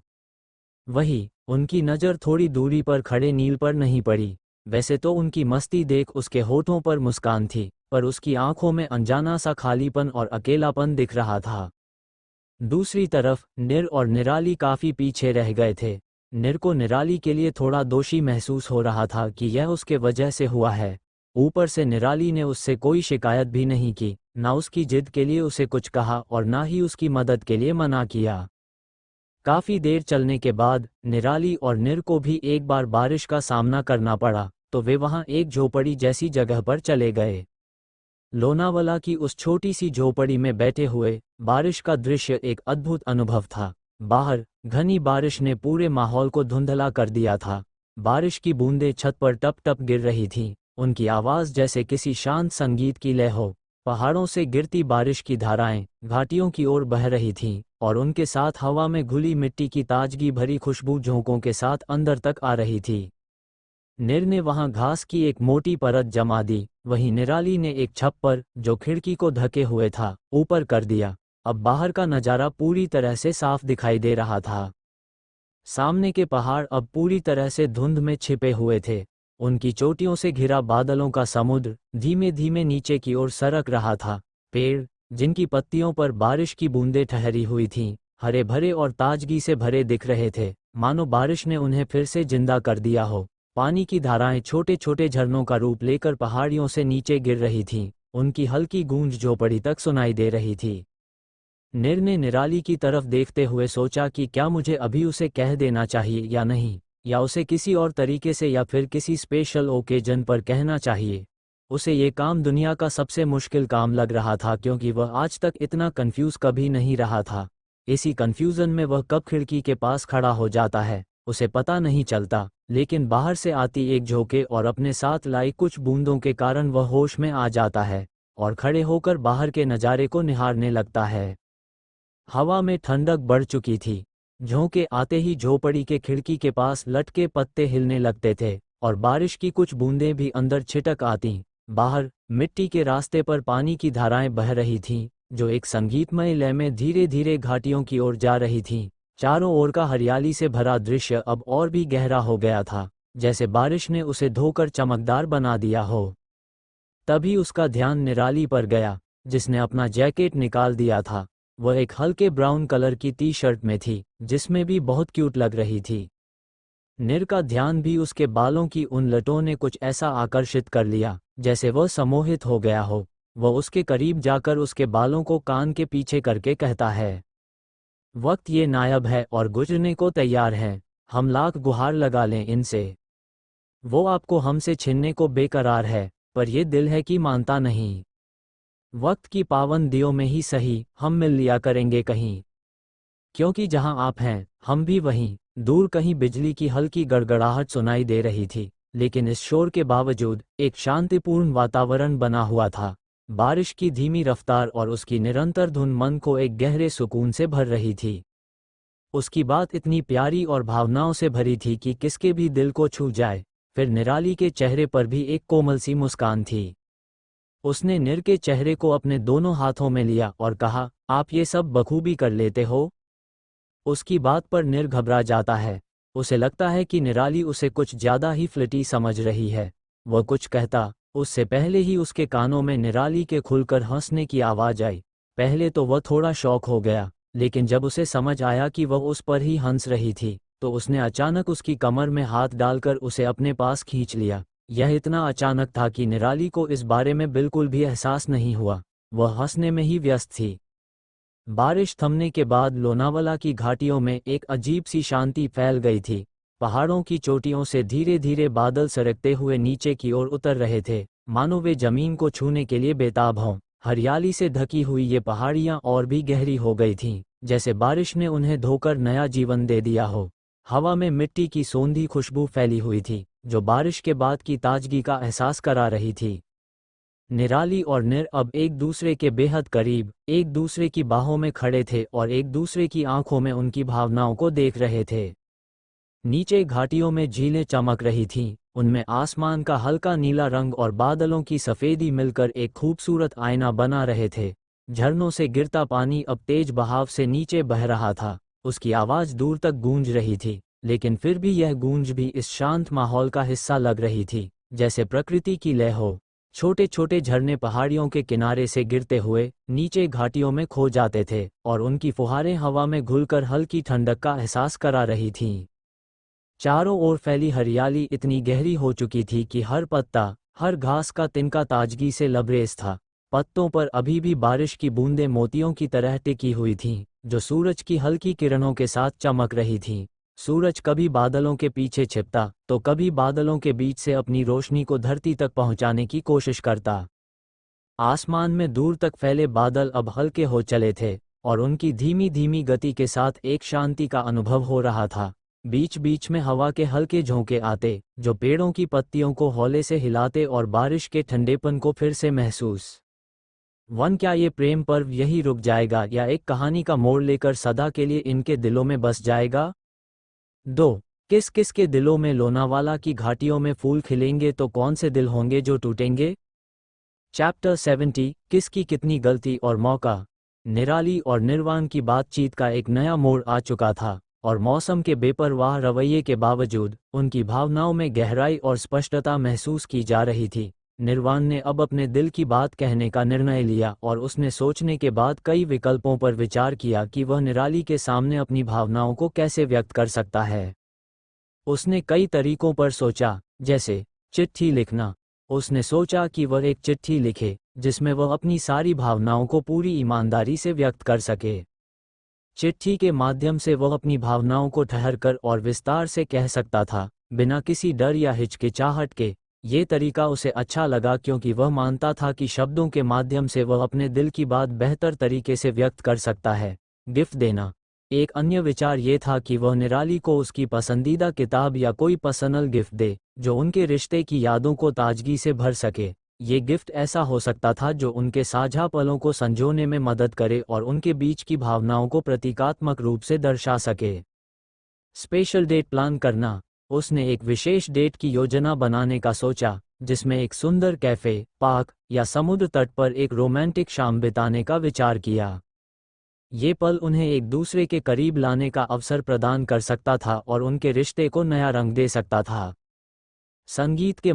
वही उनकी नज़र थोड़ी दूरी पर खड़े नील पर नहीं पड़ी। वैसे तो उनकी मस्ती देख उसके होठों पर मुस्कान थी, पर उसकी आंखों में अनजाना सा खालीपन और अकेलापन दिख रहा था। दूसरी तरफ निर और निराली काफी पीछे रह गए थे। निर को निराली के लिए थोड़ा दोषी महसूस हो रहा था कि यह उसके वजह से हुआ है। ऊपर से निराली ने उससे कोई शिकायत भी नहीं की, ना उसकी जिद के लिए उसे कुछ कहा और ना ही उसकी मदद के लिए मना किया। काफी देर चलने के बाद निराली और निर को भी एक बार बारिश का सामना करना पड़ा, तो वे वहां एक झोपड़ी जैसी जगह पर चले गए। लोनावला की उस छोटी सी झोपड़ी में बैठे हुए बारिश का दृश्य एक अद्भुत अनुभव था। बाहर घनी बारिश ने पूरे माहौल को धुंधला कर दिया था। बारिश की बूंदें छत पर टप टप गिर रही थीं, उनकी आवाज जैसे किसी शांत संगीत की लय हो। पहाड़ों से गिरती बारिश की धाराएं घाटियों की ओर बह रही थीं और उनके साथ हवा में घुली मिट्टी की ताजगी भरी खुशबू झोंकों के साथ अंदर तक आ रही थी। निर ने वहां घास की एक मोटी परत जमा दी, वहीं निराली ने एक छप्पर, जो खिड़की को ढके हुए था, ऊपर कर दिया। अब बाहर का नज़ारा पूरी तरह से साफ दिखाई दे रहा था। सामने के पहाड़ अब पूरी तरह से धुंध में छिपे हुए थे। उनकी चोटियों से घिरा बादलों का समुद्र धीमे धीमे नीचे की ओर सरक रहा था। पेड़, जिनकी पत्तियों पर बारिश की बूंदें ठहरी हुई थीं, हरे भरे और ताजगी से भरे दिख रहे थे, मानो बारिश ने उन्हें फिर से जिंदा कर दिया हो। पानी की धाराएं छोटे छोटे झरनों का रूप लेकर पहाड़ियों से नीचे गिर रही थीं, उनकी हल्की गूंज झोपड़ी तक सुनाई दे रही थी। निर ने निराली की तरफ देखते हुए सोचा कि क्या मुझे अभी उसे कह देना चाहिए या नहीं, या उसे किसी और तरीके से या फिर किसी स्पेशल ओकेजन पर कहना चाहिए। उसे ये काम दुनिया का सबसे मुश्किल काम लग रहा था, क्योंकि वह आज तक इतना कंफ्यूज कभी नहीं रहा था। इसी कंफ्यूजन में वह कब खिड़की के पास खड़ा हो जाता है, उसे पता नहीं चलता, लेकिन बाहर से आती एक झोंके और अपने साथ लाई कुछ बूंदों के कारण वह होश में आ जाता है और खड़े होकर बाहर के नज़ारे को निहारने लगता है। हवा में ठंडक बढ़ चुकी थी। झोंके आते ही झोपड़ी के खिड़की के पास लटके पत्ते हिलने लगते थे और बारिश की कुछ बूंदें भी अंदर छिटक आतीं। बाहर मिट्टी के रास्ते पर पानी की धाराएं बह रही थीं, जो एक संगीतमय लय में धीरे धीरे घाटियों की ओर जा रही थीं। चारों ओर का हरियाली से भरा दृश्य अब और भी गहरा हो गया था, जैसे बारिश ने उसे धोकर चमकदार बना दिया हो। तभी उसका ध्यान निराली पर गया, जिसने अपना जैकेट निकाल दिया था। वह एक हल्के ब्राउन कलर की टी शर्ट में थी, जिसमें भी बहुत क्यूट लग रही थी। निर का ध्यान भी उसके बालों की उन लटों ने कुछ ऐसा आकर्षित कर लिया, जैसे वह सम्मोहित हो गया हो। वह उसके करीब जाकर उसके बालों को कान के पीछे करके कहता है, वक्त ये नायाब है और गुजरने को तैयार है, हम लाख गुहार लगा लें इनसे। वो आपको हमसे छीनने को बेकरार है, पर ये दिल है कि मानता नहीं। वक्त की पाबंदियों में ही सही हम मिल लिया करेंगे कहीं, क्योंकि जहां आप हैं हम भी वहीं। दूर कहीं बिजली की हल्की गड़गड़ाहट सुनाई दे रही थी, लेकिन इस शोर के बावजूद एक शांतिपूर्ण वातावरण बना हुआ था। बारिश की धीमी रफ्तार और उसकी निरंतर धुन मन को एक गहरे सुकून से भर रही थी। उसकी बात इतनी प्यारी और भावनाओं से भरी थी कि किसके भी दिल को छू जाए। फिर निराली के चेहरे पर भी एक कोमल सी मुस्कान थी। उसने निर के चेहरे को अपने दोनों हाथों में लिया और कहा, आप ये सब बखूबी कर लेते हो। उसकी बात पर निर घबरा जाता है। उसे लगता है कि निराली उसे कुछ ज्यादा ही फ्लिटी समझ रही है। वह कुछ कहता, उससे पहले ही उसके कानों में निराली के खुलकर हंसने की आवाज आई। पहले तो वह थोड़ा शॉक हो गया, लेकिन जब उसे समझ आया कि वह उस पर ही हंस रही थी, तो उसने अचानक उसकी कमर में हाथ डालकर उसे अपने पास खींच लिया। यह इतना अचानक था कि निराली को इस बारे में बिल्कुल भी एहसास नहीं हुआ। वह हंसने में ही व्यस्त थी। बारिश थमने के बाद लोनावला की घाटियों में एक अजीब सी शांति फैल गई थी। पहाड़ों की चोटियों से धीरे धीरे बादल सरकते हुए नीचे की ओर उतर रहे थे, मानो वे जमीन को छूने के लिए बेताब हों। हरियाली से ढकी हुई ये पहाड़ियां और भी गहरी हो गई थीं, जैसे बारिश ने उन्हें धोकर नया जीवन दे दिया हो। हवा में मिट्टी की सोंधी खुशबू फैली हुई थी, जो बारिश के बाद की ताजगी का एहसास करा रही थी। निराली और निर अब एक दूसरे के बेहद करीब, एक दूसरे की बाहों में खड़े थे और एक दूसरे की आंखों में उनकी भावनाओं को देख रहे थे। नीचे घाटियों में झीलें चमक रही थीं, उनमें आसमान का हल्का नीला रंग और बादलों की सफ़ेदी मिलकर एक खूबसूरत आईना बना रहे थे। झरनों से गिरता पानी अब तेज बहाव से नीचे बह रहा था। उसकी आवाज़ दूर तक गूंज रही थी, लेकिन फिर भी यह गूंज भी इस शांत माहौल का हिस्सा लग रही थी, जैसे प्रकृति की लय हो। छोटे छोटे झरने पहाड़ियों के किनारे से गिरते हुए नीचे घाटियों में खो जाते थे और उनकी फुहारें हवा में घुलकर हल्की ठंडक का एहसास करा रही थीं। चारों ओर फैली हरियाली इतनी गहरी हो चुकी थी कि हर पत्ता, हर घास का तिनका ताजगी से लबरेज था। पत्तों पर अभी भी बारिश की बूंदें मोतियों की तरह टिकी हुई थीं, जो सूरज की हल्की किरणों के साथ चमक रही थीं। सूरज कभी बादलों के पीछे छिपता, तो कभी बादलों के बीच से अपनी रोशनी को धरती तक पहुंचाने की कोशिश करता। आसमान में दूर तक फैले बादल अब हल्के हो चले थे और उनकी धीमी धीमी गति के साथ एक शांति का अनुभव हो रहा था। बीच बीच में हवा के हल्के झोंके आते, जो पेड़ों की पत्तियों को हौले से हिलाते और बारिश के ठंडेपन को फिर से महसूस। क्या ये प्रेम पर्व यही रुक जाएगा या एक कहानी का मोड़ लेकर सदा के लिए इनके दिलों में बस जाएगा? 2. किस किस के दिलों में लोनावाला की घाटियों में फूल खिलेंगे तो कौन से दिल होंगे जो टूटेंगे। चैप्टर 70 किसकी कितनी गलती और मौका। निराली और निर्वाण की बातचीत का एक नया मोड़ आ चुका था और मौसम के बेपरवाह रवैये के बावजूद उनकी भावनाओं में गहराई और स्पष्टता महसूस की जा रही थी। निर्वाण ने अब अपने दिल की बात कहने का निर्णय लिया और उसने सोचने के बाद कई विकल्पों पर विचार किया कि वह निराली के सामने अपनी भावनाओं को कैसे व्यक्त कर सकता है। उसने कई तरीकों पर सोचा, जैसे चिट्ठी लिखना। उसने सोचा कि वह एक चिट्ठी लिखे जिसमें वह अपनी सारी भावनाओं को पूरी ईमानदारी से व्यक्त कर सके। चिट्ठी के माध्यम से वह अपनी भावनाओं को ठहरकर और विस्तार से कह सकता था, बिना किसी डर या हिचकिचाहट के। ये तरीका उसे अच्छा लगा क्योंकि वह मानता था कि शब्दों के माध्यम से वह अपने दिल की बात बेहतर तरीके से व्यक्त कर सकता है। गिफ्ट देना। एक अन्य विचार ये था कि वह निराली को उसकी पसंदीदा किताब या कोई पर्सनल गिफ्ट दे जो उनके रिश्ते की यादों को ताजगी से भर सके। ये गिफ्ट ऐसा हो सकता था जो उनके साझा पलों को संजोने में मदद करे और उनके बीच की भावनाओं को प्रतीकात्मक रूप से दर्शा सके। स्पेशल डेट प्लान करना। उसने एक विशेष डेट की योजना बनाने का सोचा जिसमें एक सुंदर कैफे, पार्क या समुद्र तट पर एक रोमांटिक शाम बिताने का विचार किया। ये पल उन्हें एक दूसरे के करीब लाने का अवसर प्रदान कर सकता था और उनके रिश्ते को नया रंग दे सकता था। संगीत के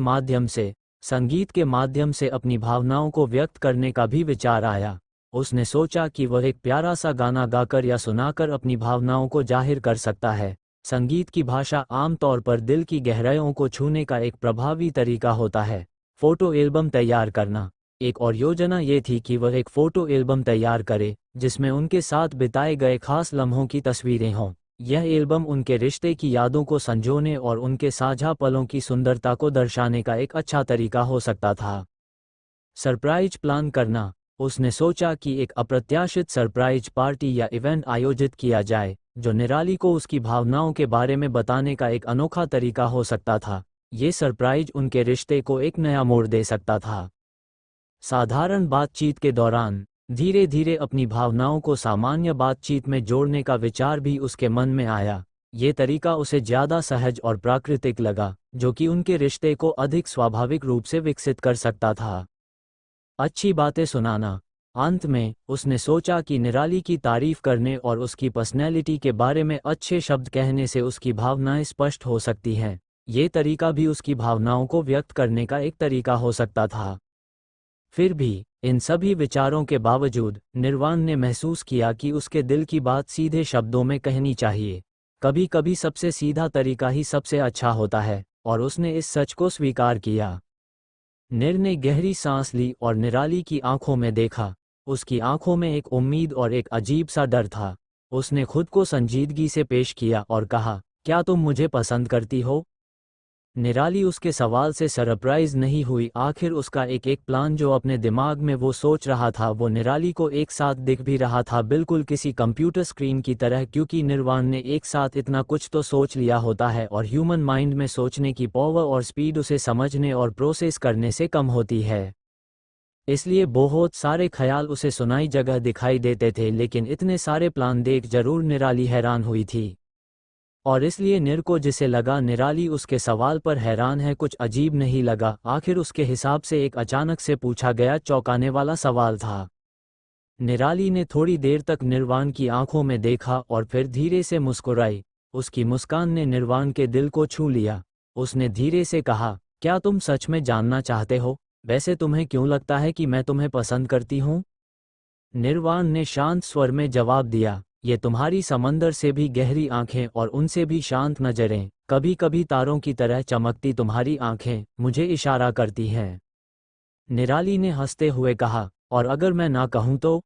माध्यम से अपनी भावनाओं को व्यक्त करने का भी विचार आया। उसने सोचा कि वह एक प्यारा सा गाना गाकर या सुनाकर अपनी भावनाओं को जाहिर कर सकता है। संगीत की भाषा आमतौर पर दिल की गहराइयों को छूने का एक प्रभावी तरीका होता है। फोटो एल्बम तैयार करना। एक और योजना ये थी कि वह एक फोटो एल्बम तैयार करे जिसमें उनके साथ बिताए गए खास लम्हों की तस्वीरें हों। यह एल्बम उनके रिश्ते की यादों को संजोने और उनके साझा पलों की सुंदरता को दर्शाने का एक अच्छा तरीका हो सकता था। सरप्राइज प्लान करना। उसने सोचा कि एक अप्रत्याशित सरप्राइज पार्टी या इवेंट आयोजित किया जाए जो निराली को उसकी भावनाओं के बारे में बताने का एक अनोखा तरीका हो सकता था। ये सरप्राइज उनके रिश्ते को एक नया मोड़ दे सकता था। साधारण बातचीत के दौरान धीरे धीरे अपनी भावनाओं को सामान्य बातचीत में जोड़ने का विचार भी उसके मन में आया। ये तरीका उसे ज़्यादा सहज और प्राकृतिक लगा, जो कि उनके रिश्ते को अधिक स्वाभाविक रूप से विकसित कर सकता था। अच्छी बातें सुनाना। अंत में उसने सोचा कि निराली की तारीफ करने और उसकी पर्सनैलिटी के बारे में अच्छे शब्द कहने से उसकी भावनाएं स्पष्ट हो सकती हैं। ये तरीका भी उसकी भावनाओं को व्यक्त करने का एक तरीका हो सकता था। फिर भी इन सभी विचारों के बावजूद निर्वाण ने महसूस किया कि उसके दिल की बात सीधे शब्दों में कहनी चाहिए। कभी कभी सबसे सीधा तरीका ही सबसे अच्छा होता है और उसने इस सच को स्वीकार किया। निर ने गहरी सांस ली और निराली की आंखों में देखा। उसकी आंखों में एक उम्मीद और एक अजीब सा डर था। उसने खुद को संजीदगी से पेश किया और कहा, क्या तुम मुझे पसंद करती हो? निराली उसके सवाल से सरप्राइज नहीं हुई। आखिर उसका एक प्लान जो अपने दिमाग में वो सोच रहा था वो निराली को एक साथ दिख भी रहा था, बिल्कुल किसी कंप्यूटर स्क्रीन की तरह, क्योंकि निर्वाण ने एक साथ इतना कुछ तो सोच लिया होता है और ह्यूमन माइंड में सोचने की पावर और स्पीड उसे समझने और प्रोसेस करने से कम होती है। इसलिए बहुत सारे ख्याल उसे सुनाई जगह दिखाई देते थे, लेकिन इतने सारे प्लान देख जरूर निराली हैरान हुई थी। और इसलिए निर को जिसे लगा निराली उसके सवाल पर हैरान है कुछ अजीब नहीं लगा। आखिर उसके हिसाब से एक अचानक से पूछा गया चौंकाने वाला सवाल था। निराली ने थोड़ी देर तक निर्वाण की आंखों में देखा और फिर धीरे से मुस्कुराई। उसकी मुस्कान ने निर्वाण के दिल को छू लिया। उसने धीरे से कहा, क्या तुम सच में जानना चाहते हो? वैसे तुम्हें क्यों लगता है कि मैं तुम्हें पसंद करती हूँ? निर्वाण ने शांत स्वर में जवाब दिया, ये तुम्हारी समंदर से भी गहरी आंखें और उनसे भी शांत नजरें, कभी कभी तारों की तरह चमकती तुम्हारी आंखें मुझे इशारा करती हैं। निराली ने हंसते हुए कहा, और अगर मैं ना कहूं तो?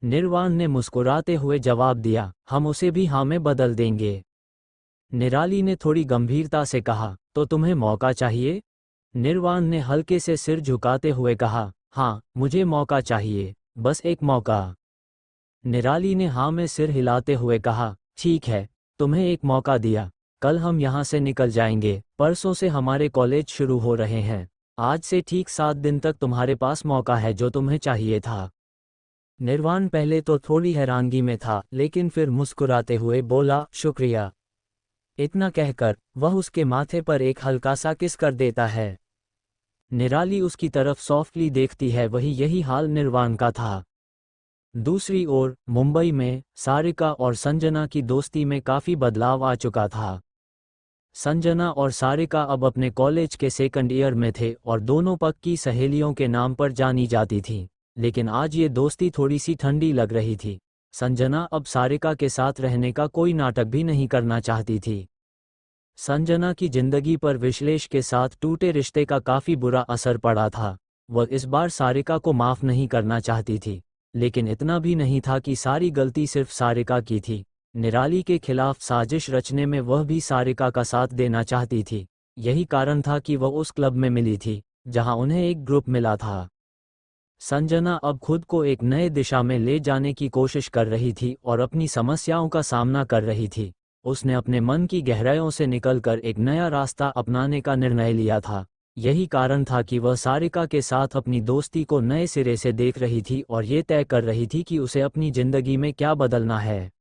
निर्वाण ने मुस्कुराते हुए जवाब दिया, हम उसे भी हाँ में बदल देंगे। निराली ने थोड़ी गंभीरता से कहा, तो तुम्हें मौका चाहिए? निर्वाण ने हल्के से सिर झुकाते हुए कहा, हाँ, मुझे मौका चाहिए, बस एक मौका। निराली ने हाँ में सिर हिलाते हुए कहा, ठीक है, तुम्हें एक मौका दिया। कल हम यहाँ से निकल जाएंगे, परसों से हमारे कॉलेज शुरू हो रहे हैं। आज से ठीक 7 दिन तक तुम्हारे पास मौका है जो तुम्हें चाहिए था। निर्वाण पहले तो थोड़ी हैरानगी में था, लेकिन फिर मुस्कुराते हुए बोला, शुक्रिया। इतना कहकर वह उसके माथे पर एक हल्का सा किस कर देता है। निराली उसकी तरफ सॉफ्टली देखती है, वही यही हाल निर्वाण का था। दूसरी ओर मुंबई में सारिका और संजना की दोस्ती में काफ़ी बदलाव आ चुका था। संजना और सारिका अब अपने कॉलेज के सेकंड ईयर में थे और दोनों पक्की सहेलियों के नाम पर जानी जाती थीं, लेकिन आज ये दोस्ती थोड़ी सी ठंडी लग रही थी। संजना अब सारिका के साथ रहने का कोई नाटक भी नहीं करना चाहती थी। संजना की जिंदगी पर विश्लेष के साथ टूटे रिश्ते का काफ़ी बुरा असर पड़ा था। वह इस बार सारिका को माफ़ नहीं करना चाहती थी, लेकिन इतना भी नहीं था कि सारी गलती सिर्फ सारिका की थी। निराली के खिलाफ साजिश रचने में वह भी सारिका का साथ देना चाहती थी। यही कारण था कि वह उस क्लब में मिली थी जहां उन्हें एक ग्रुप मिला था। संजना अब खुद को एक नए दिशा में ले जाने की कोशिश कर रही थी और अपनी समस्याओं का सामना कर रही थी। उसने अपने मन की गहराइयों से निकलकर एक नया रास्ता अपनाने का निर्णय लिया था। यही कारण था कि वह सारिका के साथ अपनी दोस्ती को नए सिरे से देख रही थी और ये तय कर रही थी कि उसे अपनी जिंदगी में क्या बदलना है।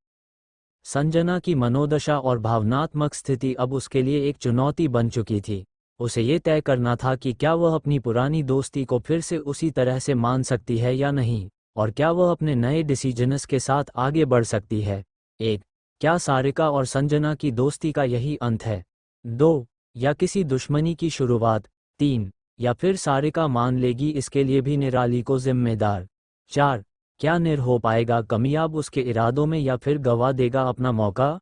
संजना की मनोदशा और भावनात्मक स्थिति अब उसके लिए एक चुनौती बन चुकी थी। उसे ये तय करना था कि क्या वह अपनी पुरानी दोस्ती को फिर से उसी तरह से मान सकती है या नहीं, और क्या वह अपने नए डिसीजन्स के साथ आगे बढ़ सकती है। 1. क्या सारिका और संजना की दोस्ती का यही अंत है? 2. या किसी दुश्मनी की शुरुआत? 3. या फिर सारिका मान लेगी इसके लिए भी निराली को जिम्मेदार? 4. क्या निर हो पाएगा कामयाब उसके इरादों में या फिर गंवा देगा अपना मौका?